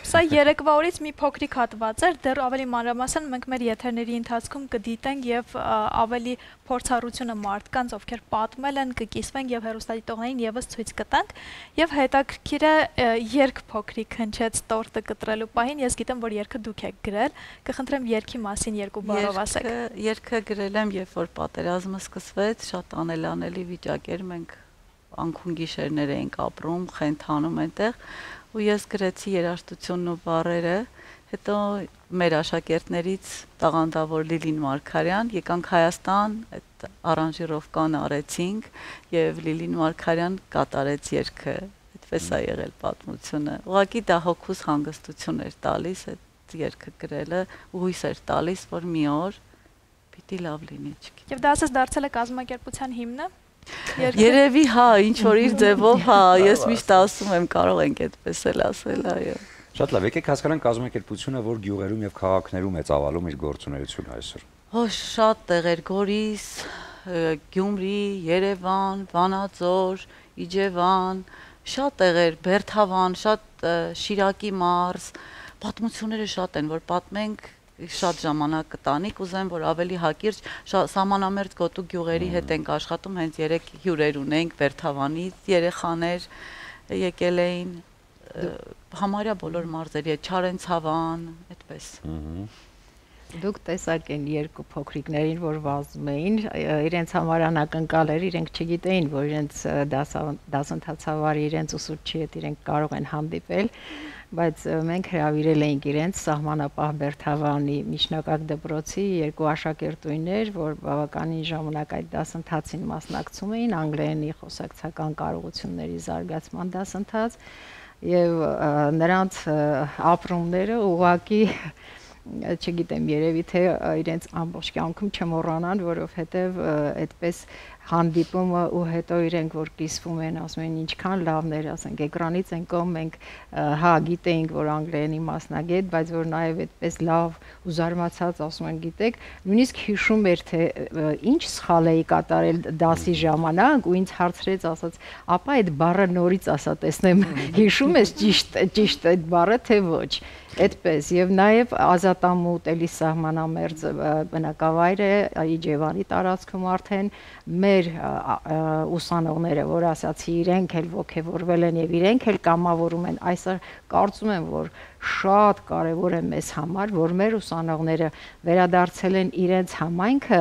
Սա երեկվա օրից մի փոքրիկ հատված էր, դեռ ավելի մանրամասն մենք մեր եթերների ընթացքում կդիտենք եւ ավելի փորձառությունը մարդկանց, ովքեր պատմել են, կկիսվենք եւ հեռուստադիտողներին եւս ցույց կտանք եւ հետաքրքիր է երգ փոքրիկ հնչեց տորտը կտրելու պահին, ես գիտեմ, որ երգը դուք եք գրել, կխնդրեմ երգի մասին երկու բառով ասեք։ Երգը գրել եմ, երբ որ պատերազմը սկսվեց, շատ անելանելի վիճակ էր, մենք անքուն գիշերներ էինք ապրում, խենթանում այնտեղ ու ես գրեցի երաժշտությունն ու բառերը, հետո մեր աշակերտներից տաղանդավոր Լիլին Մարգարյան եկանք Հայաստան, այդ արանժիրովկան արեցինք եւ Լիլին Մարգարյան կատարեց երգը, այդպես է եղել պատմությունը։ Ուղղակի դա հոգուս հանգստություն էր տալիս այդ երգը գրելը, ու հույս էր տալիս, որ մի օր պիտի լավ լինի, չգիտեմ։ Եվ դա ասես դարձել է կազմակերպության հիմնը։ Երևի հա, ինչ որ իր ձևով հա, ես միշտ ասում եմ կարող ենք այդպես էլ ասել, այո։ Շատ լավ, եկեք հասկանանք կազմակերպությունը, որ գյուղերում եւ քաղաքներում է ծավալում իր գործունեությունը այսօր։ Հո շատ տեղեր, Գորիս, Գյումրի, Երևան, Վանաձոր, Իջևան, շատ տեղեր, Բերթավան, շատ Շիրակի մարզ, պատմությունները շատ են, որ պատմենք շատ ժամանակ կտանի, կուզեմ, որ ավելի հակիրճ սահմանամերձ գոտու գյուղերի հետ ենք աշխատում, հենց 3 հյուրեր ունենք Բերթավանից, երեխաներ եկել էին, համարյա բոլոր մարզերի, Չարենցավան, այդպես։ Դուք տեսակ են երկու փոքրիկներին, որ վազում էին, իրենց համար անակնկալ էր, իրենք չգիտեին, որ իրենց դասընթացավարի, իրենց ուսուցչի հետ իրենք կարող են հանդիպել, բայց մենք հրավիրել էինք իրենց սահմանապահ Բերթավանի միջնակարգ դպրոցի երկու աշակերտուհիներ, որ բավականին ժամանակ այդ դասընթացին մասնակցում էին, անգլերենի խոսակցական կարողությունների զարգացման դասընթաց, եւ նրանց ապրումները ուղղակի չգիտեմ, երևի թե իրենց ամբողջ կյանքում չմոռանան, որովհետև այդպես հանդիպումը ու հետո իրենք որ կիսվում են, ասում են ինչքան լավն էր, ասենք էկրանից են կողմ մենք հա գիտեինք, որ անգլերենի մասնագետ, բայց որ նաև այդպես լավ ու զարմացած ասում են, գիտեք, նույնիսկ հիշում էր թե ինչ սխալ էի կատարել դասի ժամանակ ու ինձ հարցրեց, ասաց, ապա այդ բառը նորից ասա տեսնեմ, հիշում ես ճիշտ այդ բառը թե ոչ։ Այդպես եւ նաեւ Ազատամուտ էլի սահմանամերձ բնակավայր է Իջևանի տարածքում արդեն մեր մեր ուսանողները, որ ասացի, իրենք էլ ոգևորվել են եւ իրենք էլ կամավորում են, այսօր կարծում եմ, որ շատ կարևոր է մեզ համար, որ մեր ուսանողները վերադարձել են իրենց համայնքը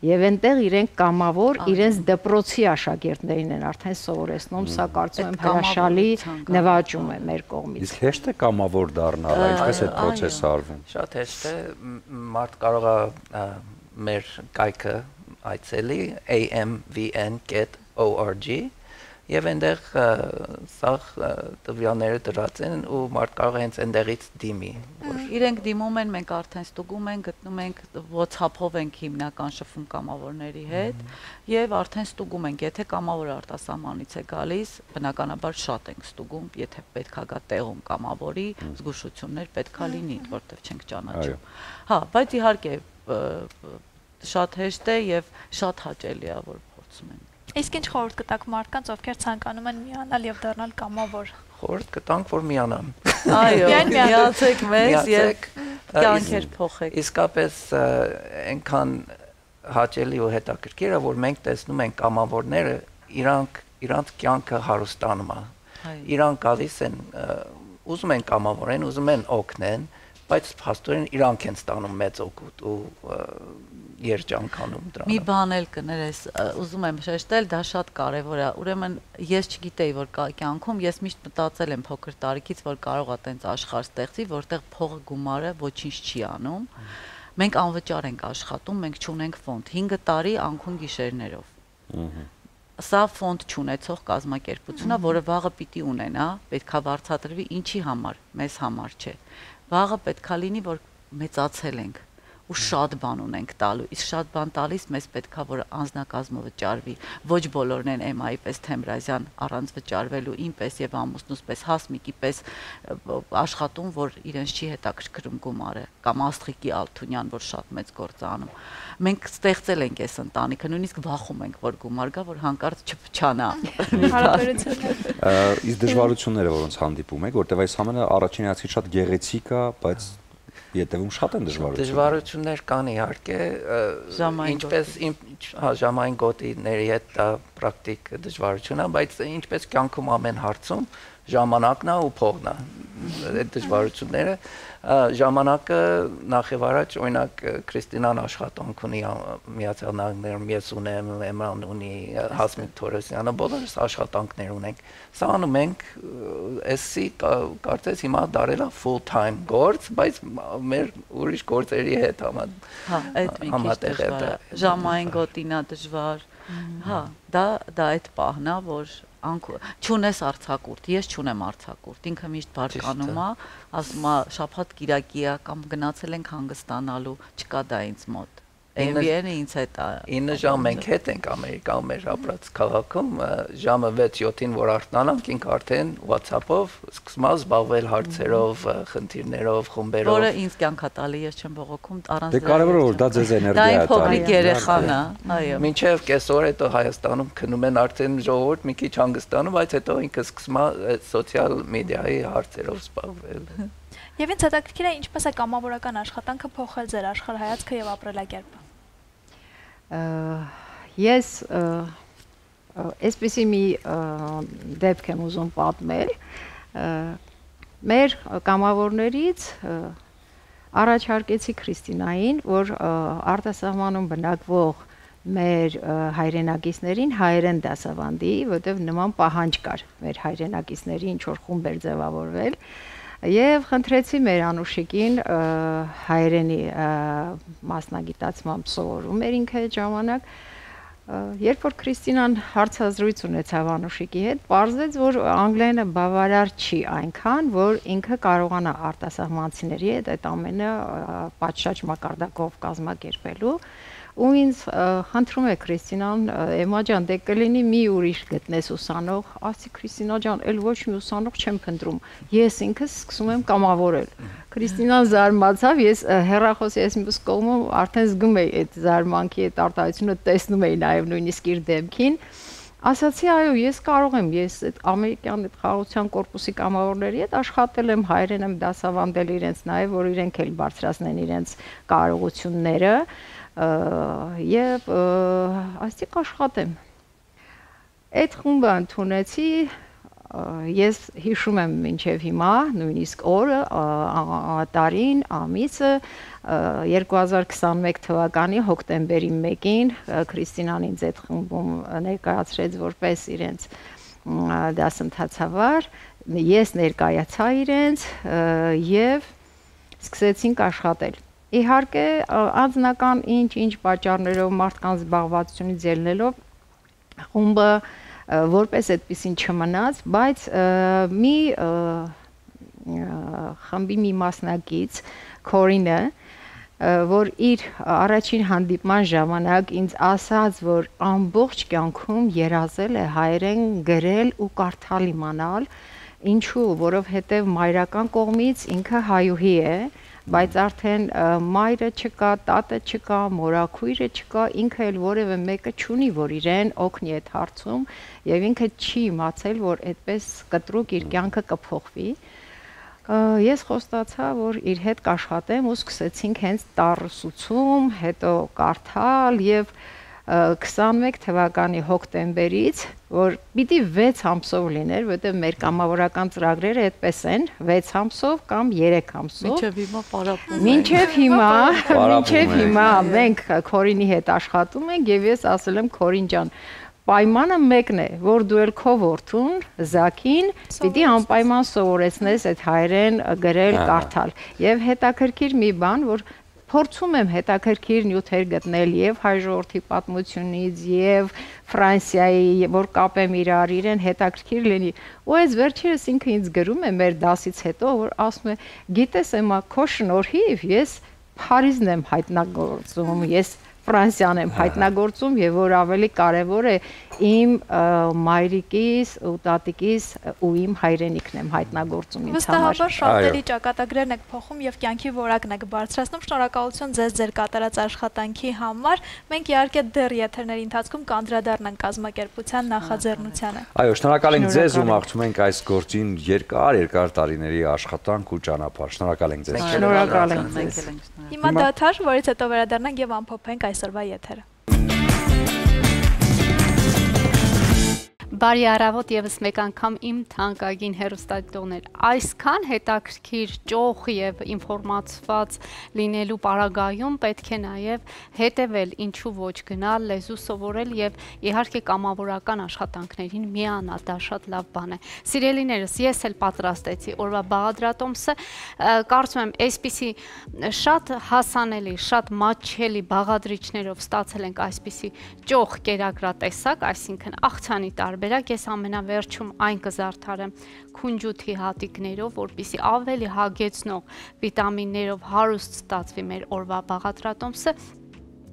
եւ այնտեղ իրենք կամավոր իրենց դպրոցի աշակերտներին են արդեն սովորեցնում, սա կարծում եմ հրաշալի նվաճում է մեր կողմից։ Իսկ հեշտ է կամավոր դառնալ, ինչպես է process-ը արվում։ Շատ հեշտ է, մարդ կարող է մեր կայքը այցելի amvn.org եւ այնտեղ սաղ տվյալները դրած են ու մարդ կարող է հենց այնտեղից դիմի։ Իրենք դիմում են, մենք արդեն ստուգում ենք, գտնում ենք WhatsApp-ով ենք հիմնական շփում կամավորների հետ եւ արդեն ստուգում ենք, եթե կամավորը արտասահմանից է գալիս, բնականաբար շատ ենք ստուգում, եթե պետքա գա տեղում կամավորի, զգուշություններ պետքա լինի, որտեղ չենք ճանաչում։ Հա, բայց իհարկե շատ հեշտ է եւ շատ հաճելի է, որ փորձում են։ Իսկ ինչ խորհուրդ կտաք մարդկանց, ովքեր ցանկանում են միանալ եւ դառնալ կամավոր։ Խորհուրդ կտանք, որ միանան։ Այո, միացեք մեզ եւ կյանքեր փոխեք։ Իսկապես այնքան հաճելի ու հետաքրքիր է, որ մենք տեսնում ենք կամավորները իրանք կյանքը հարստանում է։ Իրանք գալիս են, ուզում են կամավորեն, ուզում են օգնեն, բայց փաստորեն իրանք են ստանում մեծ օգուտ ու երջանկանում դրանով։ Մի բան էլ կներես, ուզում եմ շեշտել, դա շատ կարևոր է։ Ուրեմն ես չգիտեի, որ կյանքում ես միշտ մտածել եմ փոքր տարիքից, որ կարող է տենց աշխարհ ստեղծի, որտեղ փողը գումարը ոչինչ չի անում։ Մենք անվճար ենք աշխատում, մենք չունենք ֆոնդ 5 տարի անքուն գիշերներով։ Սա ֆոնդ չունեցող կազմակերպություն է, որը վաղը պիտի ունենա, պետքա վարձատրվի ինչի համար, մեզ համար չէ։ Վաղը պետքա լինի, որ մեծացել ենք ու շատ բան ունենք տալու, իսկ շատ բան տալիս մեզ պետքա որ անձնակազմը վճարվի, ոչ բոլորն են Էմայի պես Թեմրազյան առանց վճարվելու, ինպես եւ ամուսնուս պես Հասմիկի պես աշխատում, որ իրենց չի հետաքրքրում գումարը, կամ Աստղիկի Ալթունյան, որ շատ մեծ գործ է անում։ Մենք ստեղծել ենք այս ընտանիքը, նույնիսկ վախում ենք, որ գումար գա, որ հանկարծ չփչանա։ Իսկ դժվարությունները, որոնց հանդիպում եք, որտեղ այս ամենը առաջին հերթին շատ գեղեցիկ է, բայց Ետևում շատ են դժվարություններ։ Դժվարություններ կան իհարկե, ինչպես ժամային գոտիների հետ դա պրակտիկ դժվարություն է, բայց ինչպես կյանքում ամեն հարցում ժամանակն է ու փողն է։ Այդ դժվարությունները ժամանակը նախ եւ առաջ օրինակ Քրիստինան աշխատանք ունի Միացյալ Նահանգներում, ես ունեմ, Էման ունի, Հասմիկ Թորոսյանը, բոլորս աշխատանքներ ունենք։ Սա անում ենք, էսի կարծես հիմա դարել է full time գործ, բայց մեր ուրիշ գործերի հետ համատեղ է։ Ժամային գոտին է դժվար։ Հա, դա այդ պահն է, որ չունես արձակուրդ, ես չունեմ արձակուրդ, ինքը միշտ բարկանում է, ասում է շաբաթ կիրակի է կամ գնացել ենք հանգստանալու, չկա դա ինձ մոտ։ MVN-ը ինձ հետ է։ 9 ժամ մենք հետ ենք Ամերիկայում մեր ապրած քաղաքում, ժամը 6-7-ին որ արթնանանք, ինք արդեն WhatsApp-ով սկսում զբաղվել հարցերով, խնդիրներով, խումբերով։ Որը ինձ կյանքա տալի, ես չեմ բողոքում, առանց դե կարևոր է որ դա ձեզ էներգիա է տալի։ Դա փոքրիկ երեխան է, այո։ Մինչև կեսօր հետո Հայաստանում քնում են արդեն ժողովուրդ մի քիչ հանգստանում, բայց հետո ինքը սկսում է սոցիալ մեդիայի հարցերով զբաղվել։ Եվ ինձ հետաքրքիր է ինչպես է կամավորական աշխատանքը փոխել ձեր աշխարհայացքը եւ ապրելակերպը։ Ես այսպեսի մի դեպք եմ ուզում պատմել։ Մեր կամավորներից առաջարկեցի Քրիստինային, որ արտասահմանում բնակվող մեր հայրենակիցներին հայերեն դասավանդի, որտեղ նման պահանջ կար մեր հայրենակիցների ինչ որ խումբ էր ձևավորվել։ Եվ խնդրեցի մեր Անուշիկին հայերենի մասնագիտացմամբ սովորում էր ինքը այդ ժամանակ, երբ որ Քրիստինան հարցազրույց ունեցավ Անուշիկի հետ, պարզվեց, որ անգլերենը բավարար չի այնքան, որ ինքը կարողանա արտասահմանցիների հետ այդ ամենը պատշաճ մակարդակով կազմակերպելու։ Ու ինձ խնդրում է Քրիստինան, Էմա ջան, դե կլինի մի ուրիշ գտնես ուսանող, ասի Քրիստինա ջան, էլ ոչ մի ուսանող չեմ փնտրում, ես ինքս սկսում եմ կամավորել։ Քրիստինան զարմացավ, ես հեռախոսի այս մյուս կողմում արդեն զգում էի այդ զարմանքի այդ արտահայտությունը, տեսնում էի նաև նույնիսկ իր դեմքին։ Ասացի, այո, ես կարող եմ, ես այդ ամերիկյան այդ խաղաղության կորպուսի կամավորների հետ աշխատել եմ, հայերեն եմ դասավանդել իրենց նաև, որ իրենք էլ բարձրացնեն իրենց կարողությունները։ Եվ այստեղ աշխատեմ։ Այդ խումբը ընդունեցի ես հիշում եմ մինչև հիմա, նույնիսկ օրը, տարին, ամիսը 2021 թվականի հոկտեմբերի 1-ին Քրիստինան ինձ այդ խմբում ներկայացրեց որպես իրենց դասընթացավար, ես ներկայացա իրենց եւ սկսեցինք աշխատել։ Իհարկե, անձնական ինչ պատճառներով մարդկանց զբաղվածությունից ելնելով խումբը որպես այդպեսին չմնաց, բայց մի խմբի մի մասնակից Քորինը, որ իր առաջին հանդիպման ժամանակ ինձ ասաց, որ ամբողջ կյանքում երազել է հայերեն գրել ու կարդալ իմանալ, ինչու, որովհետև մայրական կողմից ինքը հայուհի է, բայց արդեն մայրը չկա, տատը չկա, մորաքույրը չկա, ինքը էլ որևէ մեկը չունի, որ իրեն օգնի այդ հարցում, եւ ինքը չի իմացել, որ այդպես կտրուկ իր կյանքը կփոխվի։ Ես խոստացա, որ իր հետ կաշխատեմ ու սկսեցինք հենց տառուսուցում, հետո կարդալ եւ 21 թվականի հոկտեմբերից, որ պիտի 6 ամսով լիներ, որտեղ մեր կամավորական ծրագրերը այդպես են, 6 ամսով կամ 3 ամսով։ Մինչև հիմա մենք Քորինի հետ աշխատում ենք եւ ես ասել եմ Քորին ջան, պայմանը մեկն է, որ դու էլ քո որդուն, Զաքին, պիտի անպայման սովորեցնես այդ հայերեն գրել, կարդալ։ Եվ հետաքրքիր մի բան, որ փորձում եմ հետաքրքիր նյութեր գտնել եւ հայ ժողովրդի պատմությունից եւ Ֆրանսիայի, որ կապեմ իրեն հետաքրքիր լինի։ Ու այս վերջերս ինքը ինձ գրում է մեր դասից հետո, որ ասում է, գիտես, Էմմա, քո շնորհիվ ես Փարիզն եմ հայտնագործում, ես Ֆրանսիան եմ հայտնագործում եւ որ ավելի կարեւոր է իմ մայրիկիս ու տատիկիս ու իմ հայրենիքն եմ հայտնագործում ինձ համար։ Վստահաբար շատերի ճակատագրերն եք փոխում եւ կյանքի որակն եք բարձրացնում։ Շնորհակալություն ձեզ ձեր կատարած աշխատանքի համար։ Մենք իհարկե դեռ եթերների ընթացքում կանդրադառնանք կազմակերպության նախաձեռնությանը։ Այո, շնորհակալ ենք ձեզ ու մաղթում ենք այս գործին երկար տարիների աշխատանք ու ճանապարհ։ Շնորհակալ ենք ձեզ։ Շնորհակալ ենք ձեզ։ Հիմա դադար, որից հետո վերադառնանք եւ ամփոփենք այսօրվա եթերը։ Բարի առավոտ եւս մեկ անգամ իմ թանկագին հեռուստադիտողներ։ Այսքան հետաքրքիր, ճոխ եւ ինֆորմացված լինելու պարագայում պետք է նաեւ հետեւել, ինչու ոչ գնալ, լեզու սովորել եւ իհարկե կամավորական աշխատանքներին միանալ, դա շատ լավ բան է։ Սիրելիներս, ես էլ պատրաստեցի օրվա բաղադրատոմսը, կարծում եմ, այսպիսի շատ հասանելի, շատ մատչելի բաղադրիչներով ստացել ենք այսպիսի ճոխ կերակրատեսակ, այսինքն աղցանի տարբերակ, ես ամենավերջում այն կզարդարեմ քունջութի հատիկներով, որպեսզի ավելի հագեցնող վիտամիններով հարուստ ստացվի մեր օրվա բաղադրատոմսը։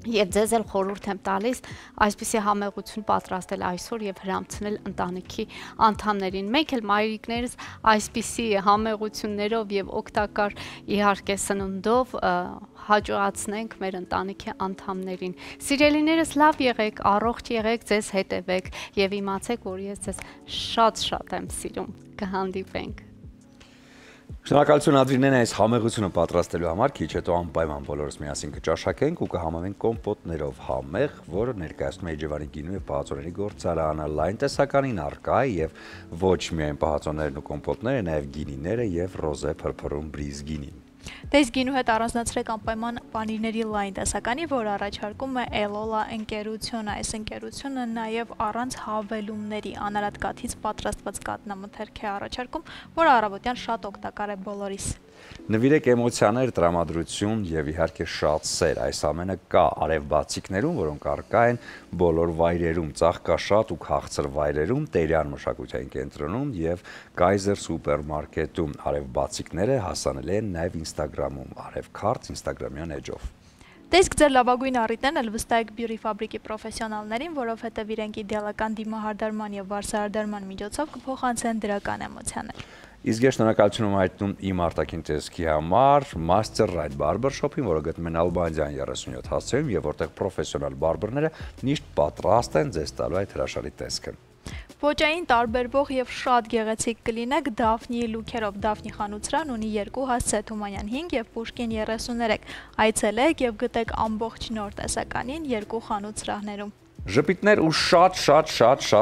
Եվ ձեզ էլ խորհուրդ եմ տալիս այսպիսի համեղություն պատրաստել այսօր եւ հրամցնել ընտանիքի անդամներին։ Մենք էլ մայրիկներս այսպիսի համեղություններով եւ օգտակար իհարկե սնունդով հաջողացնենք մեր ընտանիքի անդամներին։ Սիրելիներս, լավ եղեք, առողջ եղեք, ձեզ հետևեք եւ իմացեք, որ ես ձեզ շատ եմ սիրում։ Կհանդիպենք։ Շնորհակալություն Ադրինեն այս համեղությունը պատրաստելու համար, քիչ հետո անպայման բոլորս միասին կճաշակենք ու կհամեմենք կոմպոտներով համեղ, որը ներկայացնում է Իջևանի գինու եւ պահածոների գործարանը, լայն տեսականին առկա է եւ ոչ միայն պահածոներն ու կոմպոտները, նաեւ գինիները եւ ռոզե փրփրում բրիզ գինին։ Դες գինու հետ առանձնացրեք անպայման պանիրների լայն տեսականի, որ առաջարկում է Էլոլա ընկերությունը։ Այս ընկերությունը նաև առանց հավելումների անարատ կաթից պատրաստված կատնամթերք է առաջարկում, որը առավոտյան շատ օգտակար է բոլորիս։ Նվիրեք էմոցիաներ, տրամադրություն եւ իհարկե շատ սեր։ Այս ամենը կա արևբացիկներում, որոնք առկա են բոլոր վայրերում, ծաղկաշատ ու քաղցր վայրերում, Տերյան մշակութային կենտրոնում եւ Kaiser սուպերմարկետում։ Արևբացիկները հասանելի են նաեւ Instagram-ում, Արևքարտ Instagram-յան էջով։ Տեսք ձեր լավագույն առիթներն էլ վստահեք բյուրի ֆաբրիկի պրոֆեսիոնալներին, որովհետև իրենք իդեալական դիմահարդարման եւ վարսահարդարման միջոցով կփոխանցեն դրական էմոցիաներ։ Իսկ ես շնորհակալություն եմ հայտնում իմ արտաքին տեսքի համար Master Right Barber Shop-ին, որը գտնվում է Ալբանյան 37 հասցեում եւ որտեղ պրոֆեսիոնալ բարբերները միշտ պատրաստ են ձեզ տալու այդ հրաշալի տեսքը։ Ոճային տարբերվող եւ շատ գեղեցիկ կլինեք Դաֆնիի լուքերով։ Դաֆնի խանութսրահն ունի 2 հասցե Թումանյան 5 եւ Պուշկին 33։ Այցելեք եւ գտեք ամբողջ նոր տեսականին 2 խանութսրահներում։ Ժպիտներ ու շատ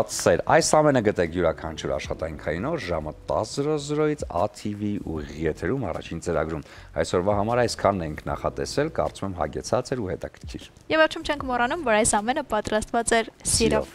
սեր։ Այս ամենը գտեք յուրաքանչյուր աշխատանքային օր ժամը 10:00-ից ATV ուղիղ եթերում առաջին ծրագրում։ Այսօրվա համար այսքանն ենք նախատեսել, կարծում եմ հագեցած էր ու հետաքրքիր։ Եվ վերջում չենք մոռանում, որ այս ամենը պատրաստված էր սիրով։